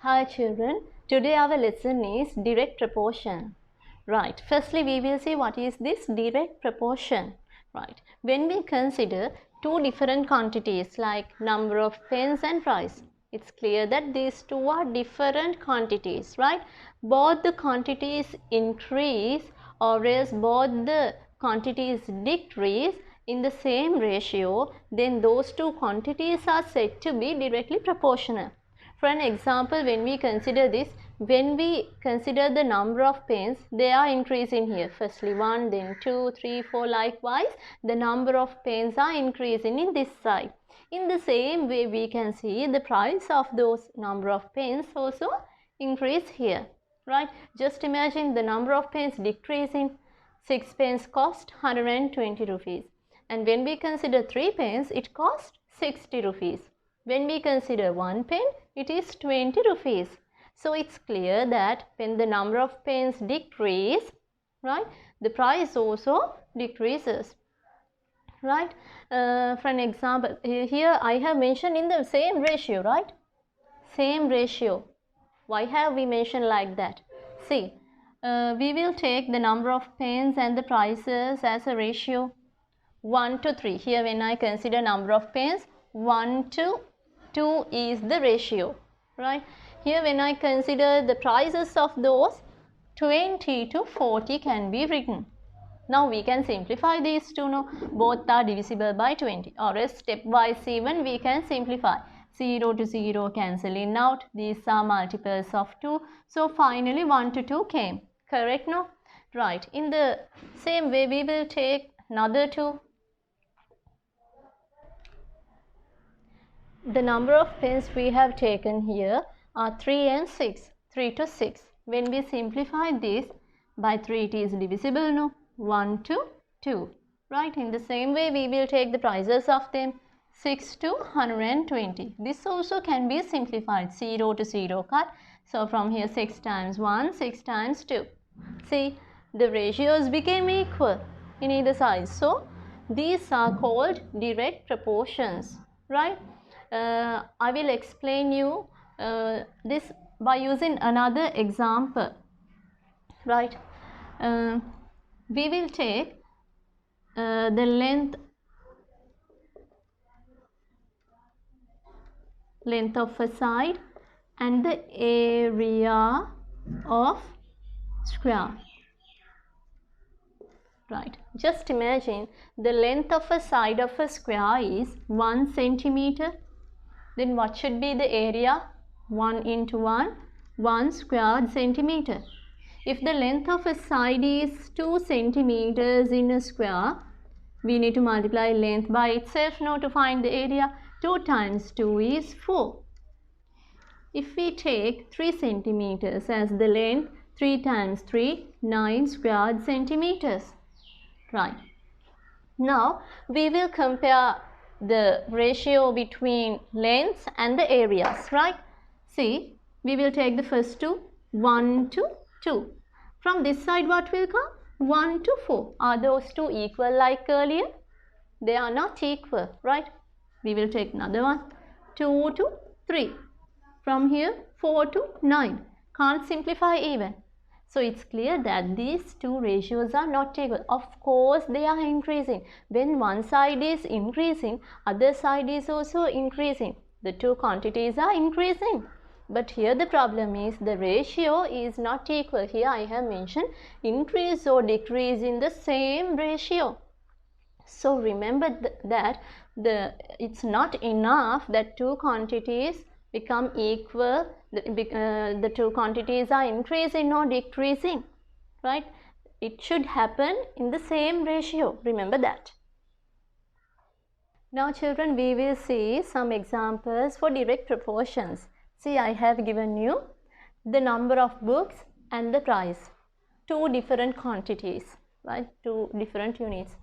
Hi children, today our lesson is direct proportion. Right, firstly we will see what is this direct proportion. Right, when we consider two different quantities like number of pens and price, it's clear that these two are different quantities, right? Both the quantities increase or else both the quantities decrease in the same ratio, then those two quantities are said to be directly proportional. For an example, when we consider this, when we consider the number of pens, they are increasing here. Firstly 1, then 2, 3, 4, likewise the number of pens are increasing in this side. In the same way, we can see the price of those number of pens also increase here, right? Just imagine the number of pens decreasing. 6 pens cost 120 rupees, and when we consider 3 pens, it cost 60 rupees. When we consider 1 pen, it is 20 rupees. So it's clear that when the number of pens decrease, right, the price also decreases, right? For an example, here I have mentioned in the same ratio, right? Same ratio. Why have we mentioned like that? See, we will take the number of pens and the prices as a ratio 1 to 3. Here when I consider number of pens, 1 to 2 is the ratio, right? Here when I consider the prices of those, 20 to 40 can be written. Now we can simplify these two, no? Both are divisible by 20, or else stepwise even we can simplify. 0 to 0 cancelling out, these are multiples of 2, so finally 1 to 2 came, correct, no? Right, in the same way we will take another 2. The number of pens we have taken here are 3 and 6, 3 to 6. When we simplify this, by 3 it is divisible, no? 1 to 2. Right, in the same way we will take the prices of them, 6 to 120. This also can be simplified, 0 to 0 cut. So from here 6 times 1, 6 times 2. See, the ratios became equal in either side. So these are called direct proportions, right? I will explain you this by using another example, right? We will take the length of a side and the area of square. Right, just imagine the length of a side of a square is 1 centimeter. Then what should be the area? 1 into 1 squared centimeter. If the length of a side is 2 centimeters in a square, we need to multiply length by itself now to find the area. 2 times 2 is 4. If we take 3 centimeters as the length, 3 times 3, 9 squared centimeters. Right. Now we will compare the ratio between lengths and the areas, right? See, we will take the first two, 1 to 2. From this side what will come? 1 to 4. Are those two equal like earlier? They are not equal, right? We will take another one, 2 to 3. From here 4 to 9. Can't simplify even. So it's clear that these two ratios are not equal. Of course, they are increasing. When one side is increasing, other side is also increasing. The two quantities are increasing. But here the problem is the ratio is not equal. Here I have mentioned increase or decrease in the same ratio. So remember that it's not enough that two quantities become equal, the two quantities are increasing or decreasing, right? It should happen in the same ratio, remember that. Now children, we will see some examples for direct proportions. See, I have given you the number of books and the price, two different quantities, right? Two different units.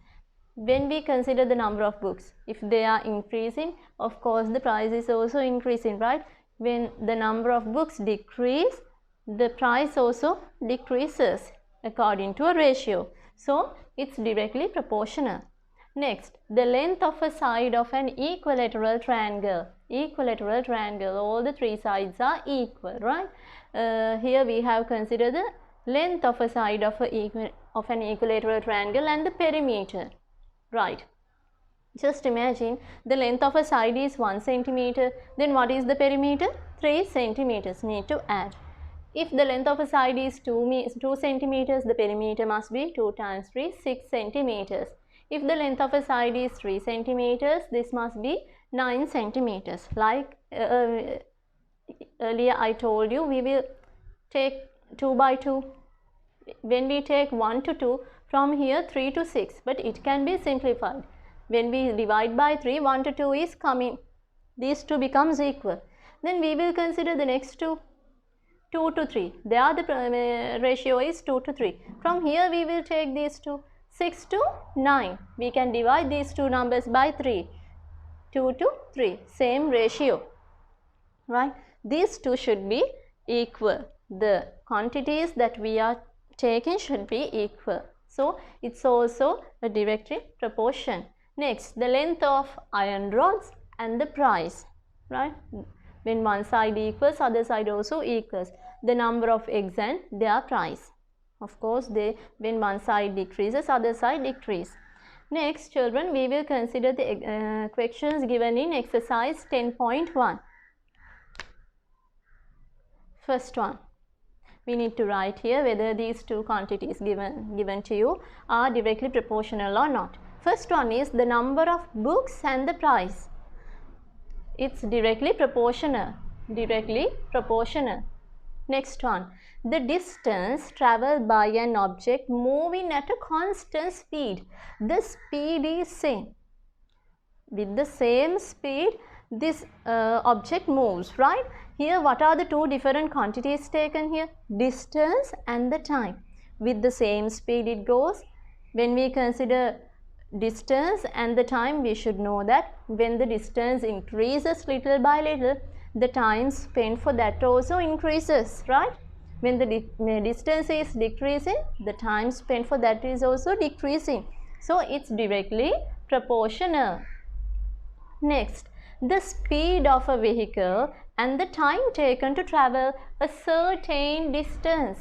When we consider the number of books, if they are increasing, of course the price is also increasing, right? When the number of books decrease, the price also decreases according to a ratio. So it's directly proportional. Next, the length of a side of an equilateral triangle. equilateral triangle. All the three sides are equal, right? Here we have considered the length of a side of an equilateral triangle and the perimeter, right? Just imagine the length of a side is 1 centimeter. Then what is the perimeter? 3 centimeters. Need to add. If the length of a side is 2 centimeters, the perimeter must be 2 times 3, 6 centimeters. If the length of a side is 3 centimeters, this must be 9 centimeters. Like earlier I told you, we will take 2 by 2. When we take 1 to 2, from here 3 to 6, but it can be simplified. When we divide by 3, 1 to 2 is coming. These two becomes equal. Then we will consider the next two. 2 to 3. There the ratio is 2 to 3. From here we will take these two. 6 to 9. We can divide these two numbers by 3. 2 to 3. Same ratio. Right? These two should be equal. The quantities that we are taking should be equal. So, it's also a directly proportion. Next, the length of iron rods and the price. Right? When one side equals, other side also equals. The number of eggs and their price. Of course, when one side decreases, other side decrease. Next, children, we will consider the questions given in exercise 10.1. First one, we need to write here whether these two quantities given to you are directly proportional or not. First one is the number of books and the price. It's directly proportional. Directly proportional. Next one, the distance traveled by an object moving at a constant speed. The speed is same. With the same speed, this object moves, right? Here, what are the two different quantities taken here? Distance and the time. With the same speed it goes. When we consider distance and the time, we should know that when the distance increases little by little, the time spent for that also increases, right? When the distance is decreasing, the time spent for that is also decreasing. So, it's directly proportional. Next, the speed of a vehicle and the time taken to travel a certain distance.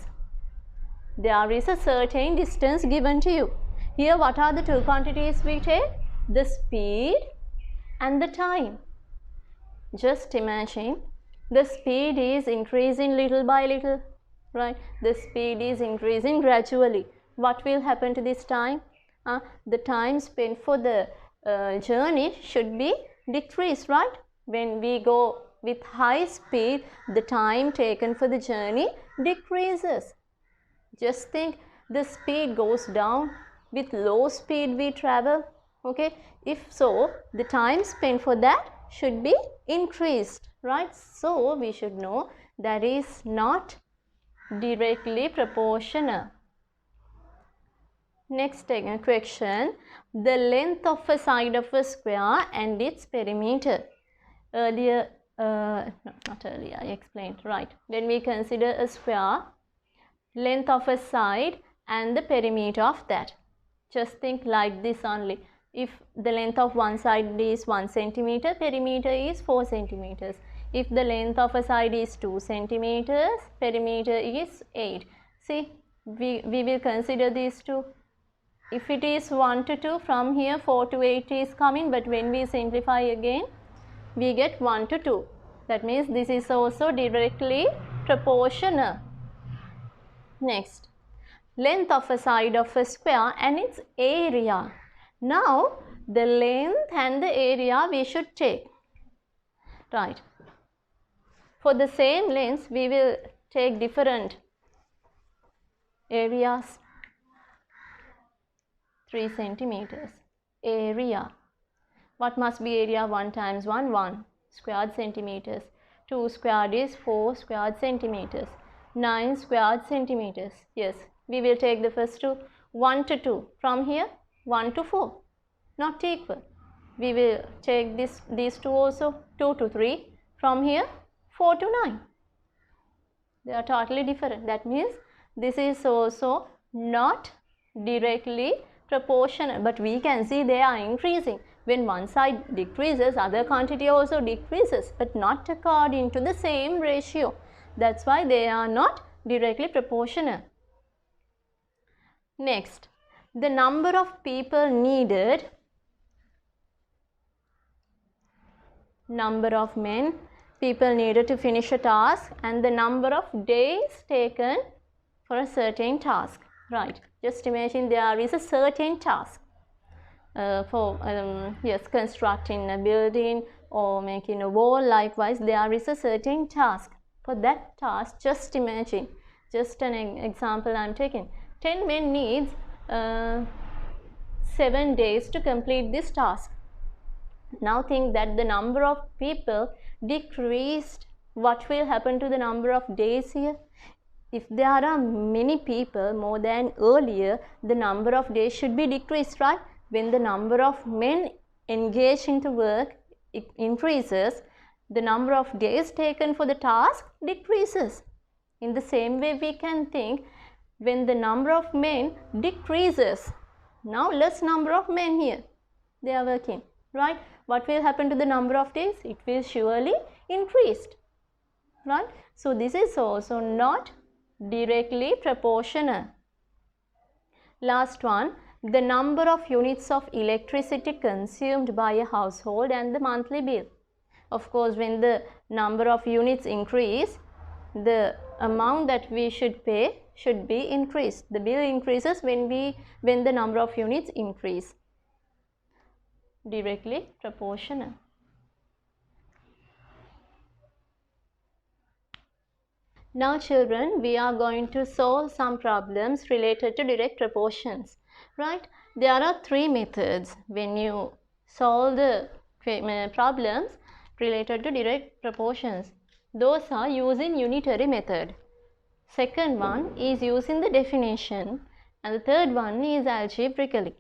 There is a certain distance given to you. Here, what are the two quantities we take? The speed and the time. Just imagine the speed is increasing little by little, right? The speed is increasing gradually. What will happen to this time? The time spent for the journey should be decreased, right? When we go with high speed, the time taken for the journey decreases. Just think, the speed goes down. With low speed we travel, okay? If so, the time spent for that should be increased, right? So, we should know that is not directly proportional. Next question, the length of a side of a square and its perimeter. Earlier, not earlier, I explained, right? When we consider a square, length of a side and the perimeter of that. Just think like this only. If the length of one side is 1 centimeter, perimeter is 4 centimeters. If the length of a side is 2 centimeters, perimeter is 8. See, we will consider these two. If it is 1 to 2, from here 4 to 8 is coming, but when we simplify again, we get 1 to 2. That means this is also directly proportional. Next, length of a side of a square and its area. Now, the length and the area we should take, right? For the same length, we will take different areas. 3 centimeters. Area. What must be area? 1 times 1, 1 squared centimeters. 2 squared is 4 squared centimeters. 9 squared centimeters. Yes, we will take the first two. 1 to 2. From here, 1 to 4. Not equal. We will take these two also. 2 to 3. From here, 4 to 9. They are totally different. That means this is also not directly proportional. But we can see they are increasing. When one side decreases, other quantity also decreases, but not according to the same ratio. That's why they are not directly proportional. Next, the number of people needed, number of people needed to finish a task, and the number of days taken for a certain task. Right, just imagine there is a certain task for constructing a building or making a wall. Likewise, there is a certain task. For that task, just imagine, just an example I am taking, 10 men needs 7 days to complete this task. Now think that the number of people decreased. What will happen to the number of days here? If there are many people more than earlier, the number of days should be decreased, right? When the number of men engaged into work increases, the number of days taken for the task decreases. In the same way, we can think when the number of men decreases, now less number of men here, they are working, right? What will happen to the number of days? It will surely increase, right? So this is also not directly proportional. Last one, the number of units of electricity consumed by a household and the monthly bill. Of course, when the number of units increase, the amount that we should pay should be increased. The bill increases when the number of units increase. Directly proportional. Now children, we are going to solve some problems related to direct proportions, right? There are 3 methods when you solve the problems related to direct proportions. Those are using unitary method. Second one is using the definition, and the third one is algebraically.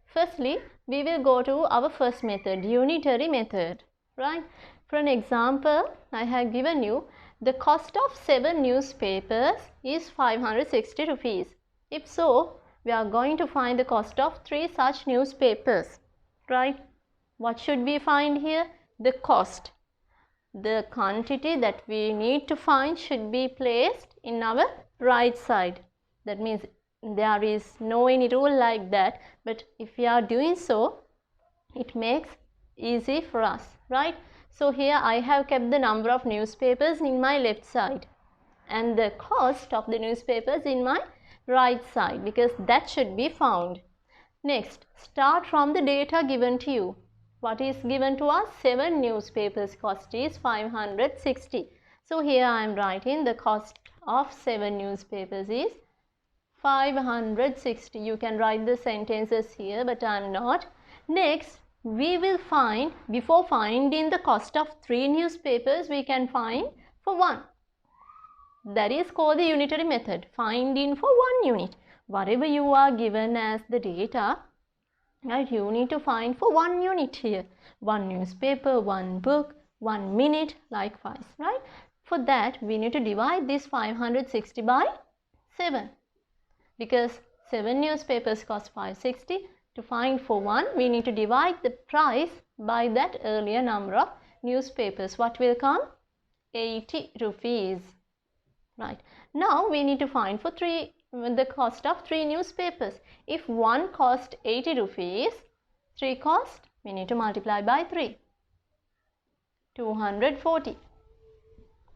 Firstly, we will go to our first method, unitary method, right? For an example, I have given you the cost of 7 newspapers is 560 rupees. If so, we are going to find the cost of 3 such newspapers, right? What should we find here? The cost. The quantity that we need to find should be placed in our right side. That means there is no any rule like that, but if we are doing so, it makes easy for us, right? So here I have kept the number of newspapers in my left side and the cost of the newspapers in my right side, because that should be found. Next, start from the data given to you. What is given to us? 7 newspapers cost is 560. So here I am writing the cost of 7 newspapers is 560. You can write the sentences here, but I am not. Next, we will find, before finding the cost of 3 newspapers, we can find for 1. That is called the unitary method, finding for 1 unit. Whatever you are given as the data, right, you need to find for 1 unit here. 1 newspaper, 1 book, 1 minute, likewise, right? For that, we need to divide this 560 by 7. Because 7 newspapers cost 560, to find for 1, we need to divide the price by that earlier number of newspapers. What will come? 80 rupees. Right. Now we need to find for 3 the cost of 3 newspapers. If 1 cost 80 rupees, 3 cost, we need to multiply by 3. 240.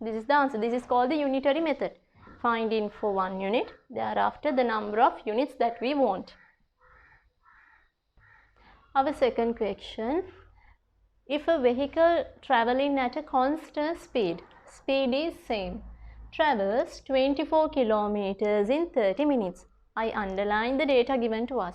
This is the answer. This is called the unitary method. Finding for 1 unit, thereafter the number of units that we want. Our second question, if a vehicle traveling at a constant speed is same, travels 24 kilometers in 30 minutes. I underline the data given to us.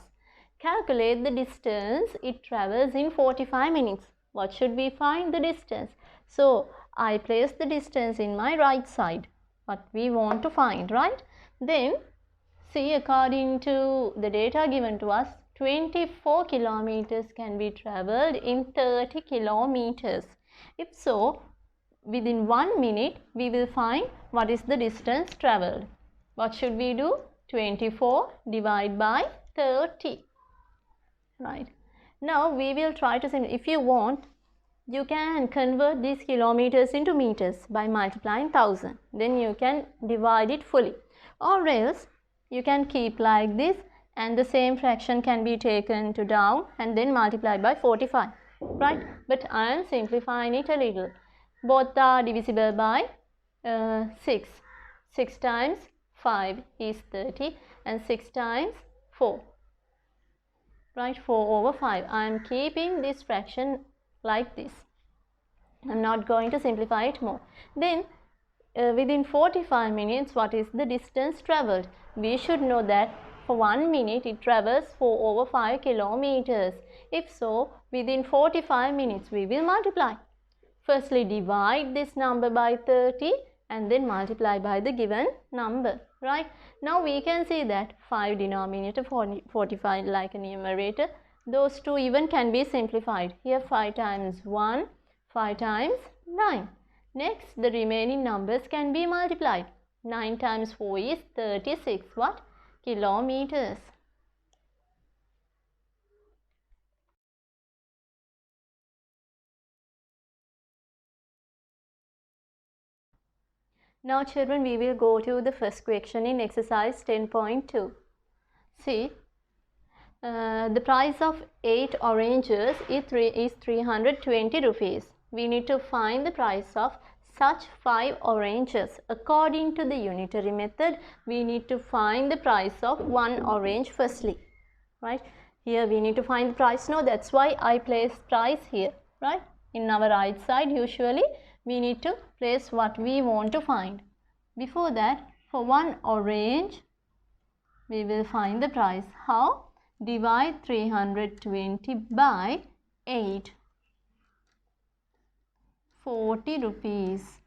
Calculate the distance it travels in 45 minutes. What should we find? The distance. So, I place the distance in my right side. What we want to find, right? Then, see, according to the data given to us, 24 kilometers can be travelled in 30 kilometers. If so, within 1 minute, we will find what is the distance travelled. What should we do? 24 divided by 30. Right. Now we will try to simplify. If you want, you can convert these kilometers into meters by multiplying 1000. Then you can divide it fully. Or else you can keep like this, and the same fraction can be taken to down and then multiplied by 45. Right? But I am simplifying it a little. Both are divisible by 6. 6 times 5 is 30 and 6 times 4. Right? 4 over 5. I am keeping this fraction like this. I am not going to simplify it more. Then within 45 minutes, what is the distance travelled? We should know that for 1 minute it travels 4 over 5 kilometers. If so, within 45 minutes we will multiply. Firstly, divide this number by 30 and then multiply by the given number. Right? Now we can see that 5 denominator, 45 like a numerator. Those two even can be simplified. Here 5 times 1, 5 times 9. Next, the remaining numbers can be multiplied. 9 times 4 is 36 what? Kilometers. Now children, we will go to the first question in exercise 10.2. See, the price of 8 oranges is 320 rupees. We need to find the price of such 5 oranges. According to the unitary method, we need to find the price of 1 orange firstly. Right? Here we need to find the price. No, that's why I place price here. Right? In our right side, usually we need to place what we want to find. Before that, for 1 orange, we will find the price. How? Divide 320 by 8. 40 rupees.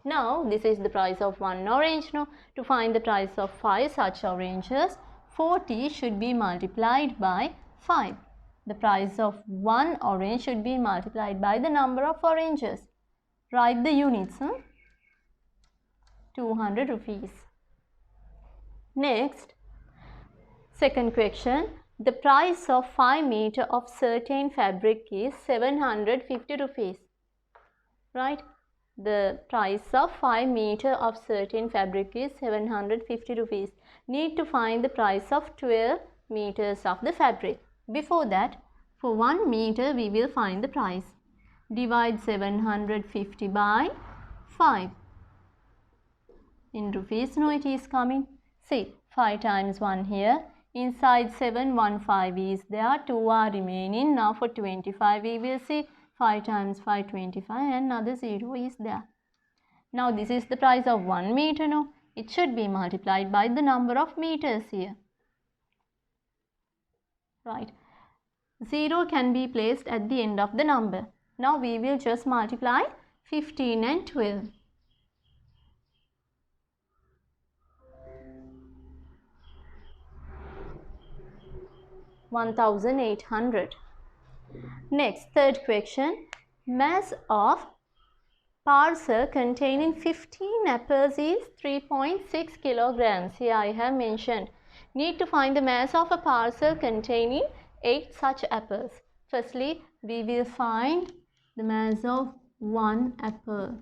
Now, this is the price of 1 orange. Now, to find the price of 5 such oranges, 40 should be multiplied by 5. The price of 1 orange should be multiplied by the number of oranges. Write the units. 200 rupees. Next, second question. The price of 5 meter of certain fabric is 750 rupees. Right? The price of 5 meter of certain fabric is 750 rupees. Need to find the price of 12 meters of the fabric. Before that, for 1 meter we will find the price. Divide 750 by 5. In rupees, no, it is coming. See, 5 times 1 here. Inside 7, 1 5 is there. 2 are remaining. Now for 25 we will see 5 times 5, 25, and another 0 is there. Now this is the price of 1 meter. No, it should be multiplied by the number of meters here. Right. 0 can be placed at the end of the number. Now we will just multiply 15 and 12. 1800. Next, third question. Mass of parcel containing 15 apples is 3.6 kilograms. Here I have mentioned. Need to find the mass of a parcel containing 8 such apples. Firstly, we will find the mass of 1 apple.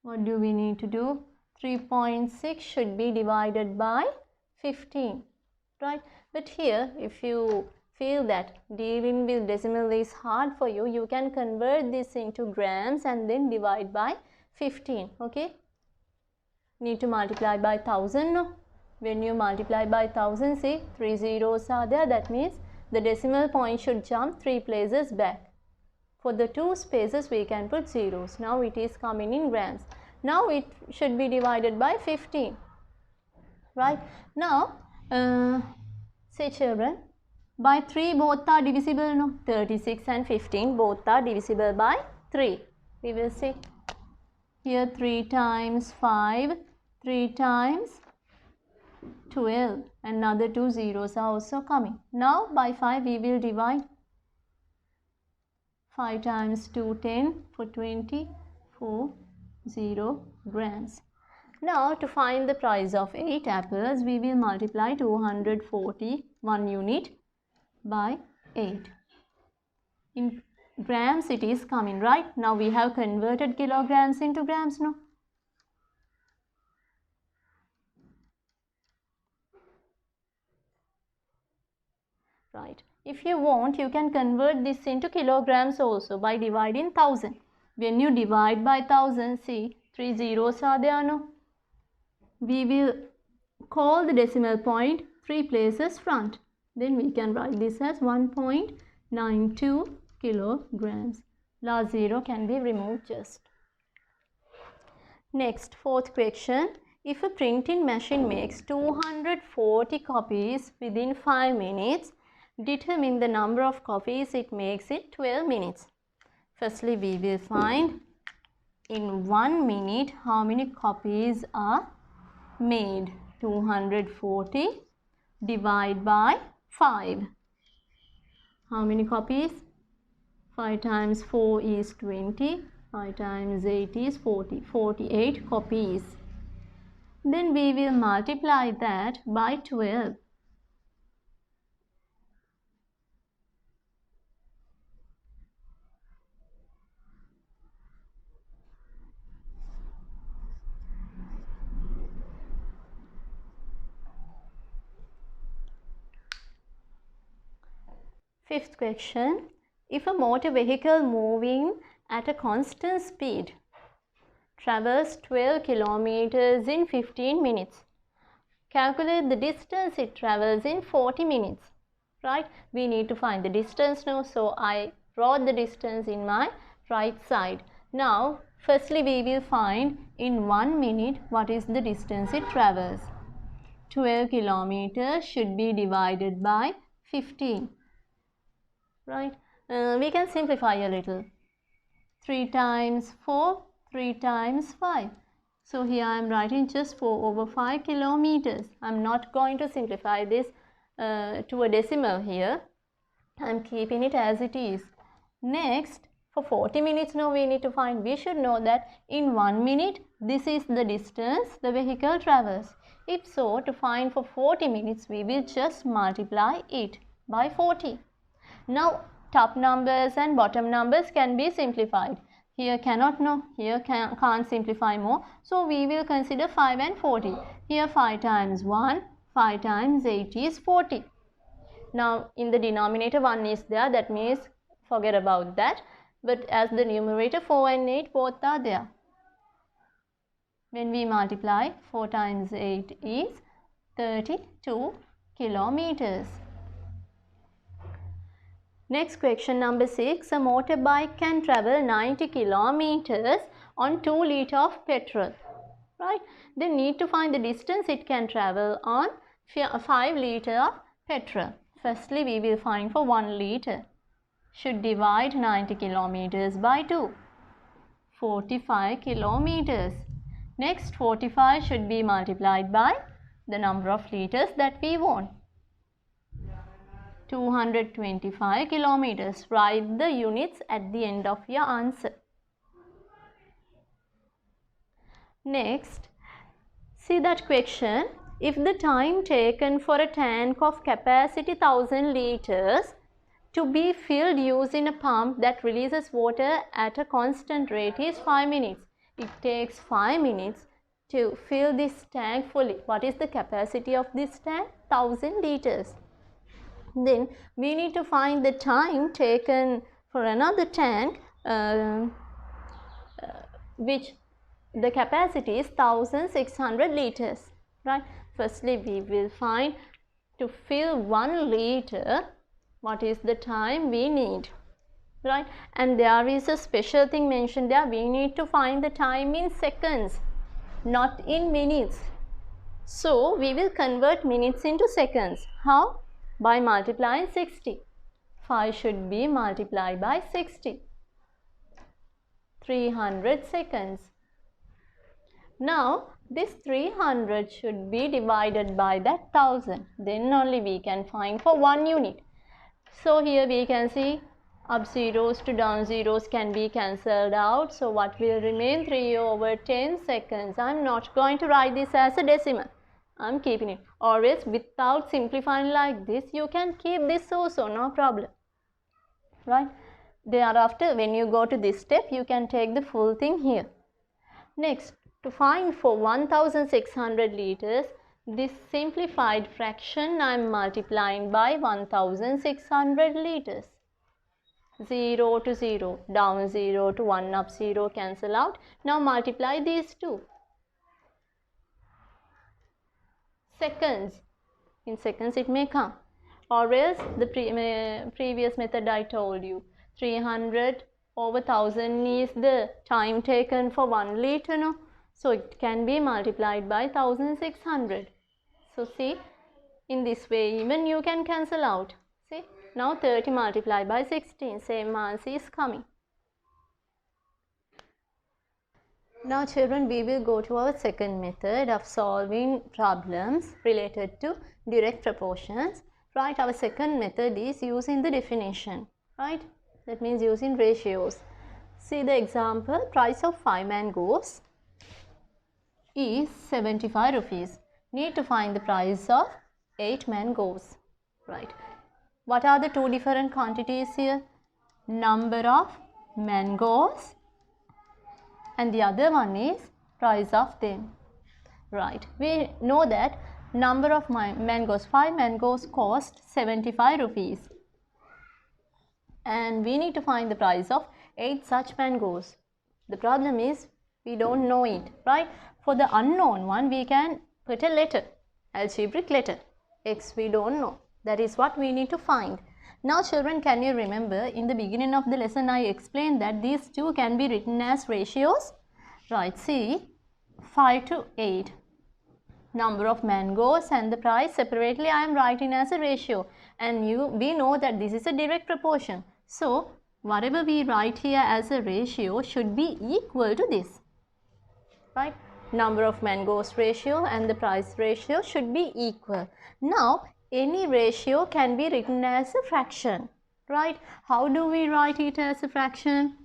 What do we need to do? 3.6 should be divided by 15. Right? But here, if you feel that dealing with decimal is hard for you, you can convert this into grams and then divide by 15. Okay? Need to multiply by 1000. No? When you multiply by 1000, see 3 zeros are there. That means the decimal point should jump 3 places back. For the 2 spaces, we can put zeros. Now it is coming in grams. Now it should be divided by 15. Right? Now, say children, by 3 both are divisible. No, 36 and 15 both are divisible by 3. We will see here 3 times 5, 3 times 12, another 2 zeros are also coming. Now by 5 we will divide. 5 times 2, 10 for 24 grams. Now to find the price of 8 apples, we will multiply 240 1 unit by 8. In grams it is coming, right? Now we have converted kilograms into grams, no? Right. If you want, you can convert this into kilograms also by dividing 1000. When you divide by 1000, see 3 zeros are there, no? We will call the decimal point 3 places front. Then we can write this as 1.92 kilograms. Last zero can be removed just. Next, fourth question. If a printing machine makes 240 copies within 5 minutes, determine the number of copies it makes in 12 minutes. Firstly, we will find in 1 minute how many copies are made. 240 divide by 5. How many copies? 5 times 4 is 20. 5 times 8 is 40. 48 copies. Then we will multiply that by 12. Fifth question. If a motor vehicle moving at a constant speed travels 12 kilometers in 15 minutes, calculate the distance it travels in 40 minutes. Right? We need to find the distance now. So I wrote the distance in my right side. Now, firstly we will find in 1 minute what is the distance it travels. 12 kilometers should be divided by 15. Right? We can simplify a little. 3 times 4, 3 times 5. So here I am writing just 4 over 5 kilometers. I am not going to simplify this to a decimal here. I am keeping it as it is. Next, for 40 minutes now we need to find. We should know that in 1 minute this is the distance the vehicle travels. If so, to find for 40 minutes we will just multiply it by 40. Now top numbers and bottom numbers can be simplified. Here cannot, no, here can't simplify more. So we will consider 5 and 40. Here 5 times 1, 5 times 8 is 40. Now in the denominator 1 is there, that means forget about that. But as the numerator 4 and 8 both are there. When we multiply, 4 times 8 is 32 kilometers. Next question number 6. A motorbike can travel 90 kilometers on 2 liters of petrol. Right? They need to find the distance it can travel on 5 liters of petrol. Firstly, we will find for 1 liter. Should divide 90 kilometers by 2. 45 kilometers. Next, 45 should be multiplied by the number of liters that we want. 225 kilometers. Write the units at the end of your answer. Next, see that question. If the time taken for a tank of capacity 1000 liters to be filled using a pump that releases water at a constant rate is 5 minutes. It takes 5 minutes to fill this tank fully. What is the capacity of this tank? 1000 liters. Then we need to find the time taken for another tank which the capacity is 1600 liters. Right? Firstly, we will find to fill 1 liter what is the time we need. Right? And there is a special thing mentioned there. We need to find the time in seconds, not in minutes. So we will convert minutes into seconds. How? By multiplying 60. 5 should be multiplied by 60. 300 seconds. Now this 300 should be divided by that 1000. Then only we can find for 1 unit. So here we can see up zeros to down zeros can be cancelled out. So what will remain? 3 over 10 seconds. I am not going to write this as a decimal. I'm keeping it. Or else without simplifying like this, you can keep this also, no problem. Right? Thereafter, when you go to this step, you can take the full thing here. Next, to find for 1600 liters, this simplified fraction I am multiplying by 1600 liters. 0 to 0, down 0 to 1 up 0, cancel out. Now multiply these two. Seconds, in seconds it may come. Or else the previous method I told you, 300 over 1000 is the time taken for 1 liter, no? So it can be multiplied by 1600. So see, in this way even you can cancel out. See, now 30 multiplied by 16, same answer is coming. Now children, we will go to our second method of solving problems related to direct proportions. Right, our second method is using the definition. Right, that means using ratios. See the example, price of 5 mangoes is 75 rupees. Need to find the price of 8 mangoes. Right, what are the two different quantities here? Number of mangoes, and the other one is price of them. Right, we know that number of mangoes, 5 mangoes cost 75 rupees, and we need to find the price of 8 such mangoes. The problem is we don't know it, right? For the unknown one, we can put a letter, algebraic letter. X we don't know. That is what we need to find. Now children, can you remember in the beginning of the lesson I explained that these two can be written as ratios? Right, see, 5 to 8. Number of mangoes and the price separately I am writing as a ratio, and we know that this is a direct proportion. So whatever we write here as a ratio should be equal to this. Right? Number of mangoes ratio and the price ratio should be equal. Now any ratio can be written as a fraction. Right? How do we write it as a fraction?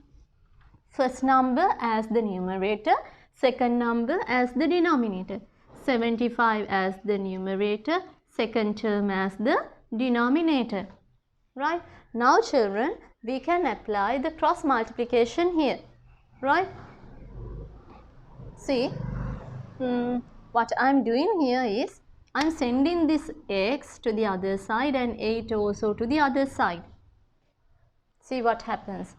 First number as the numerator, second number as the denominator. 75 as the numerator, second term as the denominator. Right? Now children, we can apply the cross multiplication here. Right? See, what I am doing here is I am sending this x to the other side and 8 also to the other side. See what happens.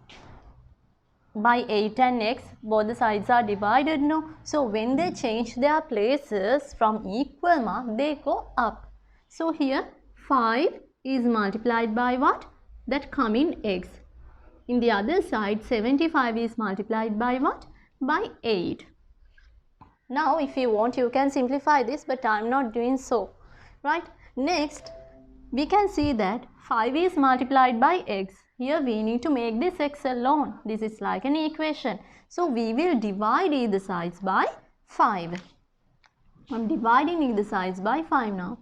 By 8 and x, both the sides are divided, no? So when they change their places from equal mark, they go up. So here 5 is multiplied by what? That coming x. In the other side, 75 is multiplied by what? By 8. Now if you want, you can simplify this, but I am not doing so. Right? Next, we can see that 5 is multiplied by x. Here we need to make this x alone. This is like an equation. So we will divide either sides by 5. I am dividing either sides by 5 now.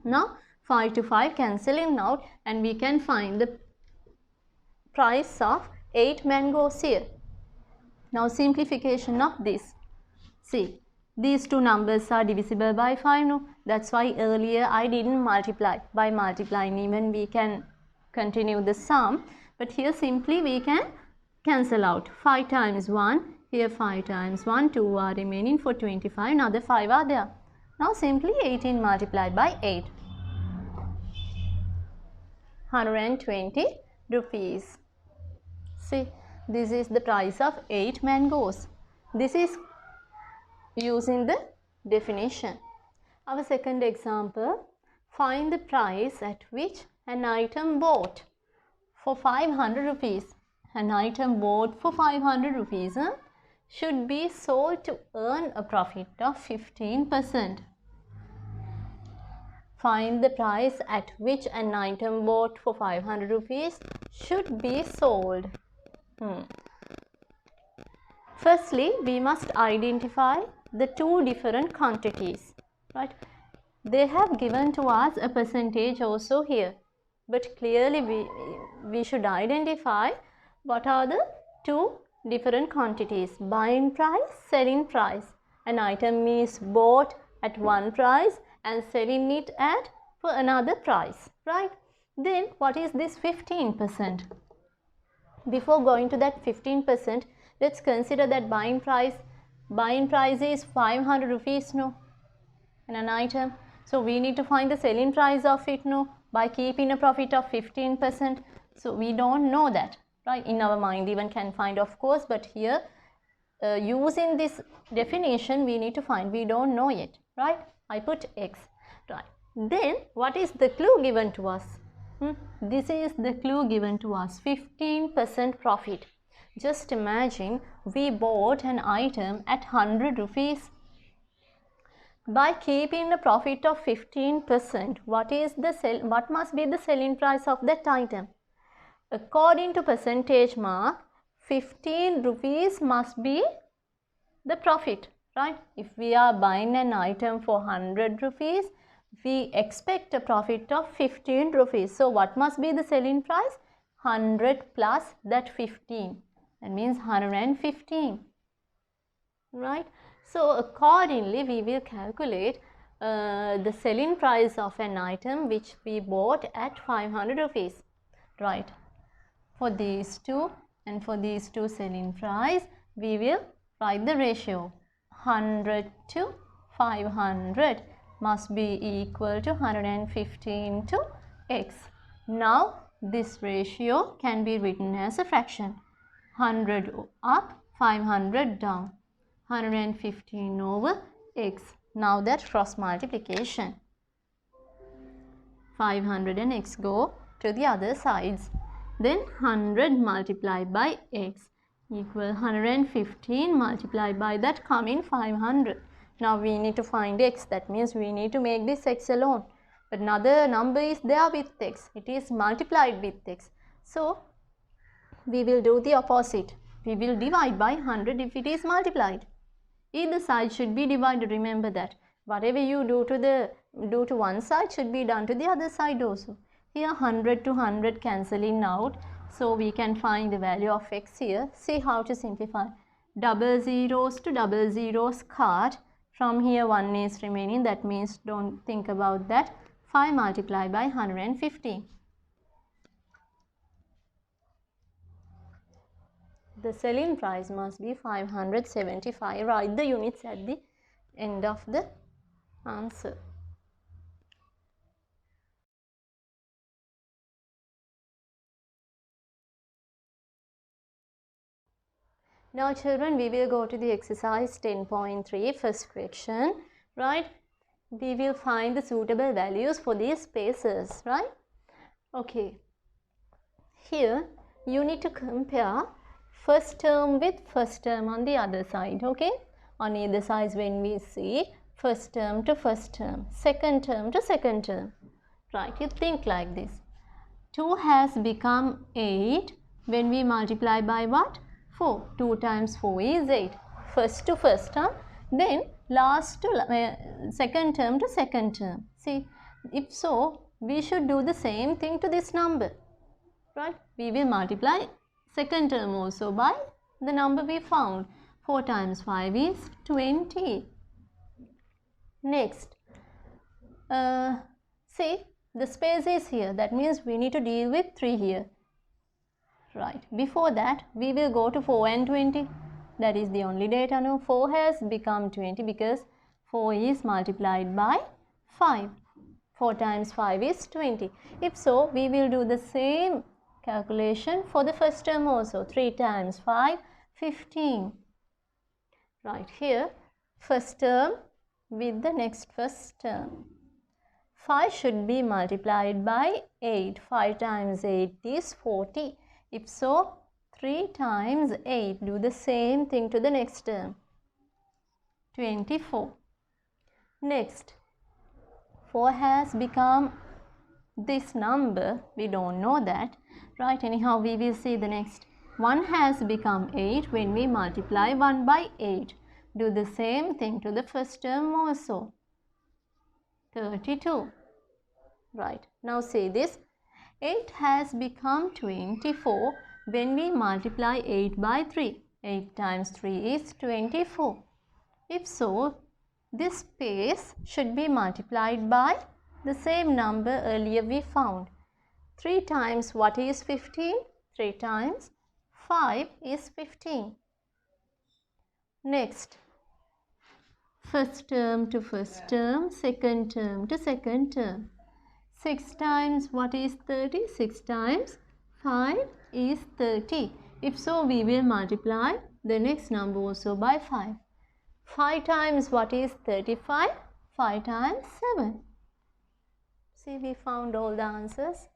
Now 5 to 5 cancelling out, and we can find the price of 8 mangoes here. Now simplification of this. See, these two numbers are divisible by 5, no? That's why earlier I didn't multiply. By multiplying even we can continue the sum, but here simply we can cancel out. 5 times 1, here 5 times 1, 2 are remaining for 25, another 5 are there. Now simply 18 multiplied by 8. 120 rupees. See, this is the price of 8 mangoes. This is using the definition. Our second example, find the price at which an item bought for 500 rupees. An item bought for 500 rupees should be sold to earn a profit of 15%. Find the price at which an item bought for 500 rupees should be sold. Firstly, we must identify the two different quantities. Right? They have given to us a percentage also here, but clearly we should identify what are the two different quantities: buying price, selling price. An item is bought at one price and selling it at for another price, right? Then what is this 15%? Before going to that 15%, let's consider that buying price is 500 rupees, no, in an item. So we need to find the selling price of it, no, by keeping a profit of 15%. So we don't know that, right? In our mind even can find, of course, but here using this definition we need to find, we don't know yet, right? I put X, right? Then what is the clue given to us? This is the clue given to us, 15% profit. Just imagine we bought an item at 100 rupees. By keeping a profit of 15%, what must be the selling price of that item? According to percentage mark, 15 rupees must be the profit, right? If we are buying an item for 100 rupees, we expect a profit of 15 rupees. So what must be the selling price? 100 plus that 15. That means 115, right? So accordingly, we will calculate the selling price of an item which we bought at 500 rupees, right? For these two and for these two selling price, we will write the ratio. 100 to 500 must be equal to 115 to X. Now this ratio can be written as a fraction. 100 up, 500 down. 115 over X. Now that cross multiplication. 500 and X go to the other sides. Then 100 multiplied by X equal 115 multiplied by that coming 500. Now we need to find X. That means we need to make this X alone. But another number is there with X. It is multiplied with X. So we will do the opposite. We will divide by 100 if it is multiplied. Either side should be divided. Remember that. Whatever you do to one side should be done to the other side also. Here 100 to 100 cancelling out. So we can find the value of X here. See how to simplify. Double zeros to double zeros cut. From here 1 is remaining. That means don't think about that. 5 multiplied by 150. The selling price must be 575. Write the units at the end of the answer. Now children, we will go to the exercise 10.3 first question, right? We will find the suitable values for these spaces, right? Okay. Here you need to compare first term with first term on the other side, okay? On either side when we see first term to first term, second term to second term, right? You think like this. 2 has become 8 when we multiply by what? 4. 2 times 4 is 8. First to first term, then last to second term to second term. See, if so, we should do the same thing to this number, right? We will multiply second term also by the number we found. 4 times 5 is 20. Next, see, the space is here. That means we need to deal with 3 here. Right. Before that, we will go to 4 and 20. That is the only data. No, 4 has become 20 because 4 is multiplied by 5. 4 times 5 is 20. If so, we will do the same calculation for the first term also. 3 times 5, 15. Right here, first term with the next first term. 5 should be multiplied by 8. 5 times 8 is 40. If so, 3 times 8. Do the same thing to the next term. 24. Next, 4 has become this number. We don't know that. Right, anyhow, we will see the next. 1 has become 8 when we multiply 1 by 8. Do the same thing to the first term also. 32. Right, now say this. 8 has become 24 when we multiply 8 by 3. 8 times 3 is 24. If so, this space should be multiplied by the same number earlier we found. 3 times what is 15? 3 times 5 is 15. Next, first term to first term, second term to second term. 6 times what is 30? 6 times 5 is 30. If so, we will multiply the next number also by 5. 5 times what is 35? 5 times 7. See, we found all the answers.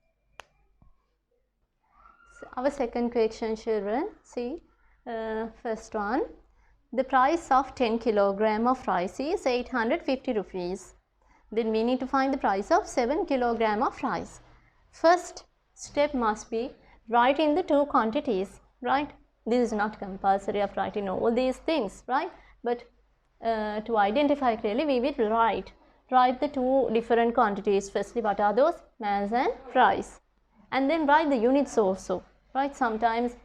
So our second question, children, see, first one. The price of 10 kilogram of rice is 850 rupees. Then we need to find the price of 7 kilogram of rice. First step must be write in the two quantities, right? This is not compulsory of writing all these things, right? But to identify clearly, we will write the two different quantities. Firstly, what are those? Mass and rice. And then write the units also, right? Sometimes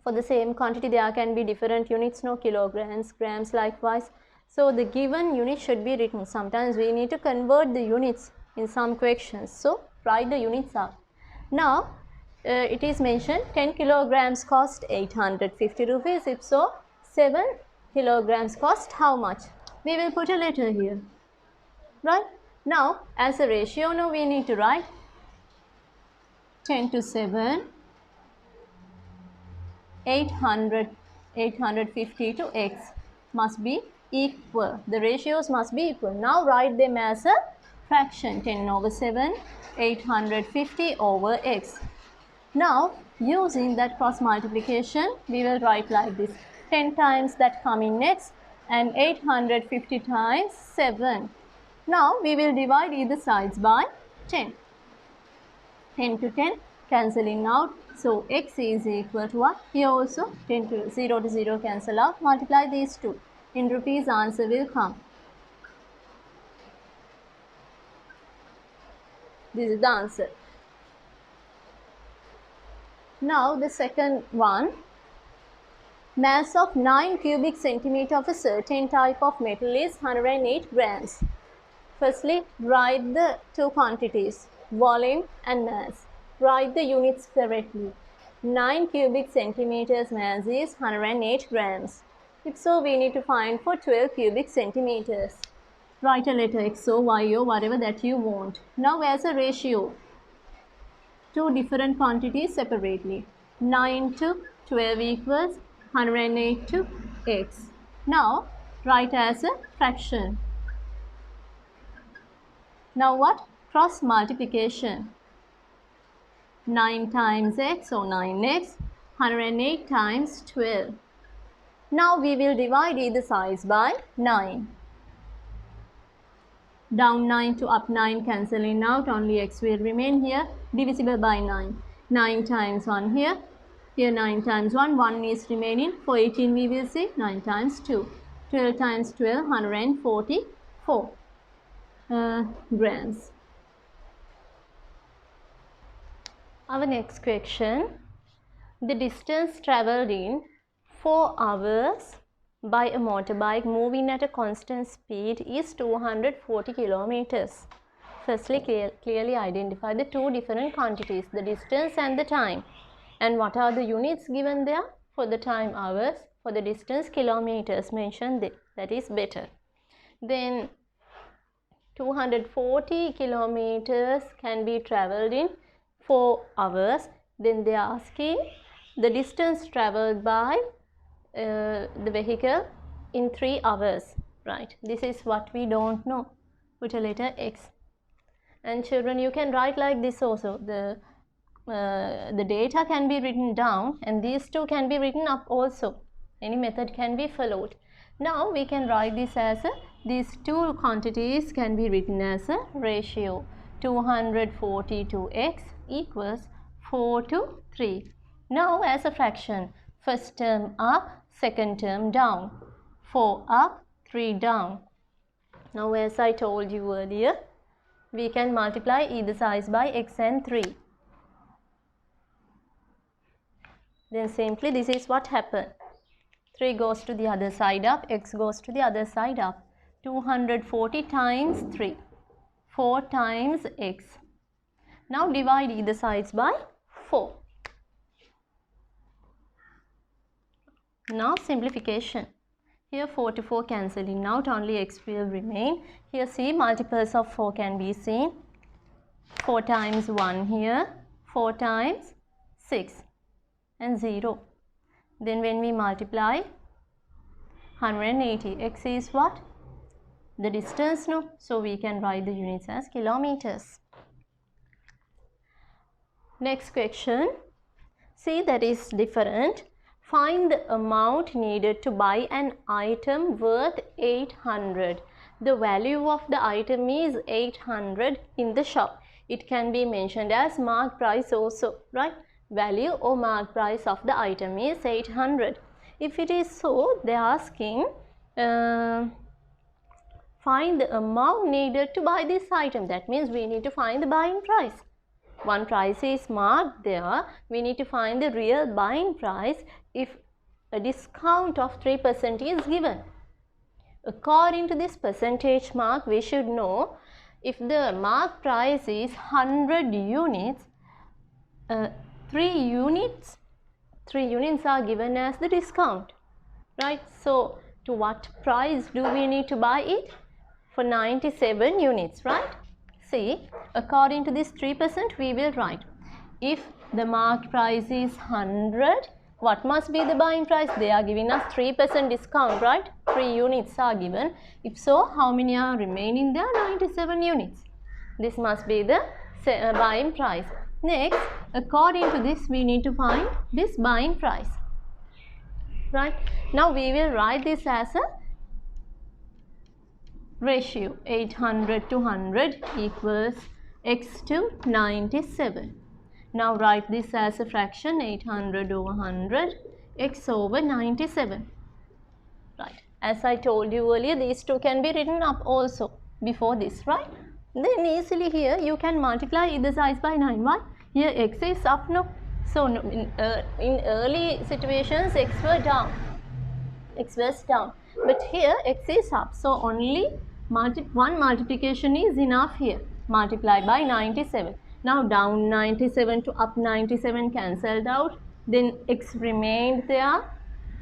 for the same quantity there can be different units, no, kilograms, grams, likewise. So the given unit should be written. Sometimes we need to convert the units in some questions. So write the units out. Now it is mentioned 10 kilograms cost 850 rupees. If so, 7 kilograms cost how much? We will put a letter here, right? Now as a ratio, now we need to write 10 to 7, 850 to x must be equal. The ratios must be equal. Now write them as a fraction. 10 over 7, 850 over x. Now using that cross multiplication, we will write like this. 10 times that coming next and 850 times 7. Now we will divide either sides by 10. 10 to 10 cancelling out. So x is equal to what? Here also 10 to 0 to 0 cancel out. Multiply these two. In rupees answer will come. This is the answer. Now the second one. Mass of 9 cubic centimeter of a certain type of metal is 108 grams. Firstly, write the two quantities, volume and mass. Write the units correctly. 9 cubic centimeters mass is 108 grams. If so, we need to find for 12 cubic centimeters. Write a letter XO, YO, whatever that you want. Now as a ratio, two different quantities separately. 9 to 12 equals 108 to x. Now write as a fraction. Now what? Cross multiplication. 9 times x or 9x, 108 times 12. Now we will divide either sides by 9. Down 9 to up 9 cancelling out, only x will remain here, divisible by 9. 9 times 1 here, here 9 times 1, 1 is remaining. For 18 we will see 9 times 2. 12 times 12, 144 grams. Our next question. The distance travelled in 4 hours by a motorbike moving at a constant speed is 240 kilometers. Firstly, clearly identify the two different quantities, the distance and the time. And what are the units given there? For the time, hours. For the distance, kilometers. Mention that is better. Then 240 kilometers can be travelled in 4 hours. Then they are asking the distance travelled by the vehicle in 3 hours. Right. This is what we don't know. Put a letter X. And children, you can write like this also. The data can be written down and these two can be written up also. Any method can be followed. Now we can write this as these two quantities can be written as a ratio. 240 to x equals 4 to 3. Now as a fraction, first term up, second term down. 4 up, 3 down. Now as I told you earlier, we can multiply either sides by x and 3. Then simply this is what happened. 3 goes to the other side up, x goes to the other side up. 240 times 3. 4 times x. Now divide either sides by 4. Now simplification. Here 4 to 4 cancelling out, only x will remain. Here see multiples of 4 can be seen. 4 times 1 here, 4 times 6 and 0. Then when we multiply 180, x is what? The distance, no? So we can write the units as kilometers. Next question. See, that is different. Find the amount needed to buy an item worth 800. The value of the item is 800 in the shop. It can be mentioned as mark price also, right? Value or mark price of the item is 800. If it is so, they are asking find the amount needed to buy this item. That means we need to find the buying price. One price is marked there. We need to find the real buying price if a discount of 3% is given. According to this percentage mark, we should know if the mark price is 100 units, 3 units are given as the discount, right? So to what price do we need to buy it? For 97 units, right? See, according to this 3%, we will write if the mark price is 100, what must be the buying price? They are giving us 3% discount, right? 3 units are given. If so, how many are remaining there? 97 units. This must be the buying price. Next, according to this, we need to find this buying price, right? Now we will write this as a ratio. 800 to 100 equals x to 97. Now write this as a fraction, 800 over 100, x over 97. Right. As I told you earlier, these two can be written up also before this, right? Then easily here you can multiply either sides by 9. Why? Here x is up, no? So no, in early situations x were down. X was down. But here x is up. So only one multiplication is enough here. Multiply by 97. Now down 97 to up 97 cancelled out. Then x remained there.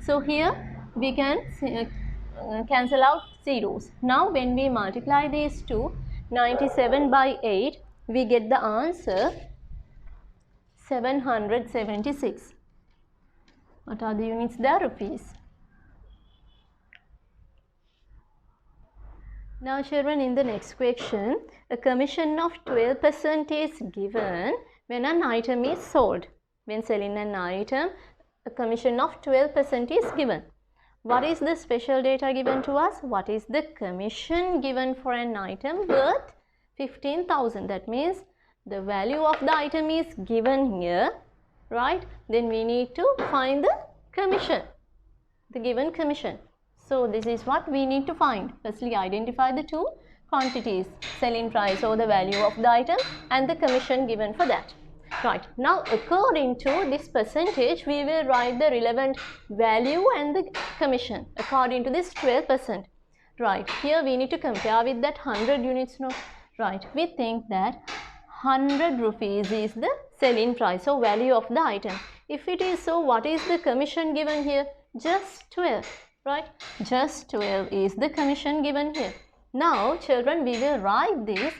So here we can cancel out zeros. Now when we multiply these two, 97 by 8, we get the answer 776. What are the units there? Rupees. Now children, in the next question, a commission of 12% is given when an item is sold. When selling an item, a commission of 12% is given. What is the special data given to us? What is the commission given for an item worth 15,000? That means the value of the item is given here, right? Then we need to find the commission, the given commission. So this is what we need to find. Firstly, identify the two quantities, selling price or the value of the item and the commission given for that. Right. Now, according to this percentage, we will write the relevant value and the commission according to this 12%. Right. Here we need to compare with that 100 units. No. Right. We think that 100 rupees is the selling price or value of the item. If it is so, what is the commission given here? Just 12. Right, just 12 is the commission given here. Now children, we will write this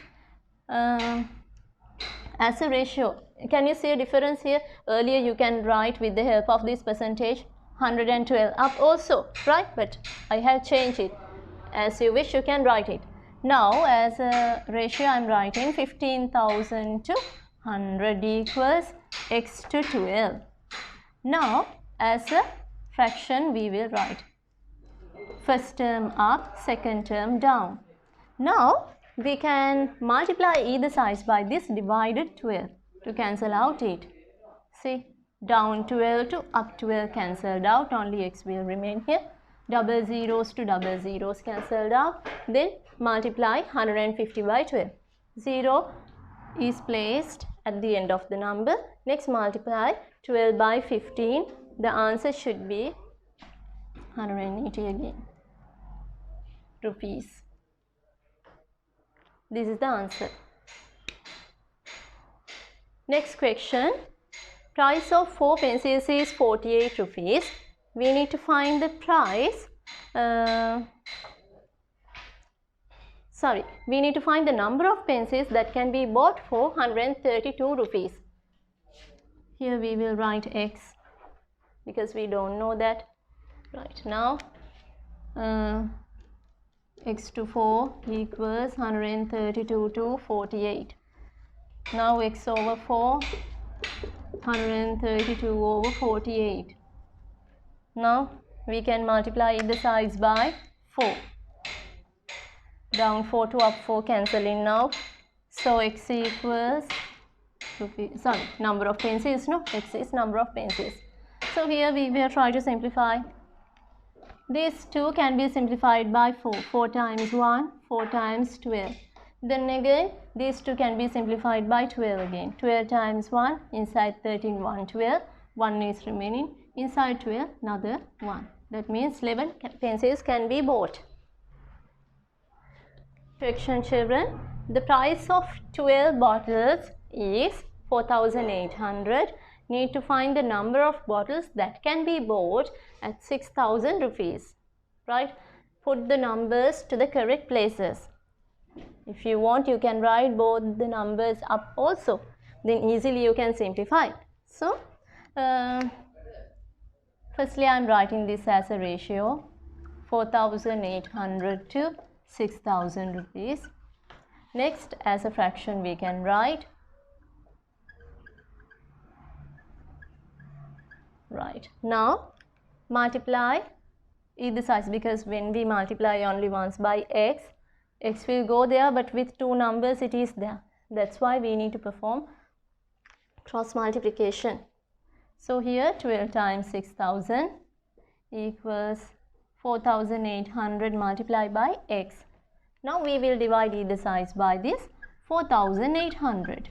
as a ratio. Can you see a difference here? Earlier you can write with the help of this percentage 112 up also, right? But I have changed it. As you wish, you can write it. Now as a ratio I am writing 15,000 to 100 equals x to 12. Now as a fraction we will write first term up, second term down. Now we can multiply either sides by this divided 12 to cancel out 8. See, down 12 to up 12 cancelled out, only x will remain here. Double zeros to double zeros cancelled out. Then multiply 150 by 12. 0 is placed at the end of the number. Next multiply 12 by 15. The answer should be 180 again. Rupees. This is the answer. Next question. Price of 4 pencils is 48 rupees. We need to find the price. We need to find the number of pencils that can be bought for 132 rupees. Here we will write x because we don't know that. Right, now x to 4 equals 132 to 48. Now x over 4, 132 over 48. Now we can multiply the sides by 4. Down 4 to up 4 cancelling now. So x equals, number of pencils, no? X is number of pencils. So here we will try to simplify. These two can be simplified by 4. 4 times 1, 4 times 12. Then again, these two can be simplified by 12 again. 12 times 1, inside 13, 1, 12. 1 is remaining. Inside 12, another 1. That means 11 pencils can be bought. Correction, children. The price of 12 bottles is 4,800. Need to find the number of bottles that can be bought at 6,000 rupees. Right? Put the numbers to the correct places. If you want, you can write both the numbers up also. Then easily you can simplify. So, firstly I am writing this as a ratio. 4,800 to 6,000 rupees. Next, as a fraction we can write. Right. Now, multiply either sides, because when we multiply only once by x, x will go there, but with two numbers it is there. That's why we need to perform cross multiplication. So here 12 times 6,000 equals 4,800 multiplied by x. Now we will divide either sides by this 4,800.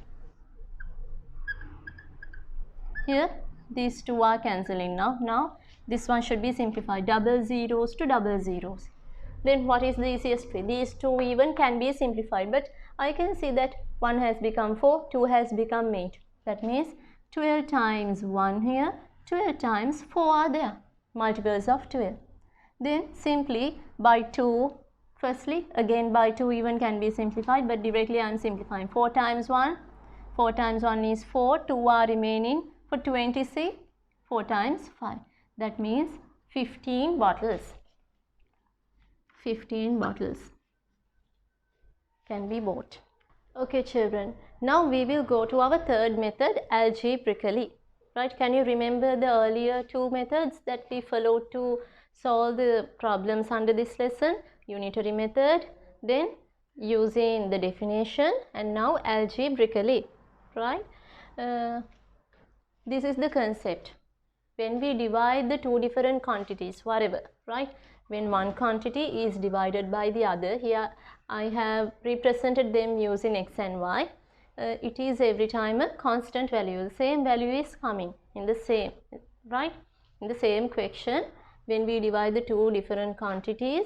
Here these two are cancelling now. Now this one should be simplified. Double zeros to double zeros. Then what is the easiest way? These two even can be simplified, but I can see that 1 has become 4, 2 has become 8. That means 12 times 1 here, 12 times 4 are there. Multiples of 12. Then simply by 2, firstly again by 2 even can be simplified, but directly I am simplifying. 4 times 1, 4 times 1 is 4, 2 are remaining. For 26, 4 times 5. That means 15 bottles. 15 bottles can be bought. Okay children, now we will go to our third method, algebraically. Right? Can you remember the earlier two methods that we followed to solve the problems under this lesson? Unitary method, then using the definition, and now algebraically. Right? This is the concept. When we divide the two different quantities, whatever, right? When one quantity is divided by the other, here I have represented them using x and y. It is every time a constant value. The same value is coming in the same, right? In the same question, when we divide the two different quantities,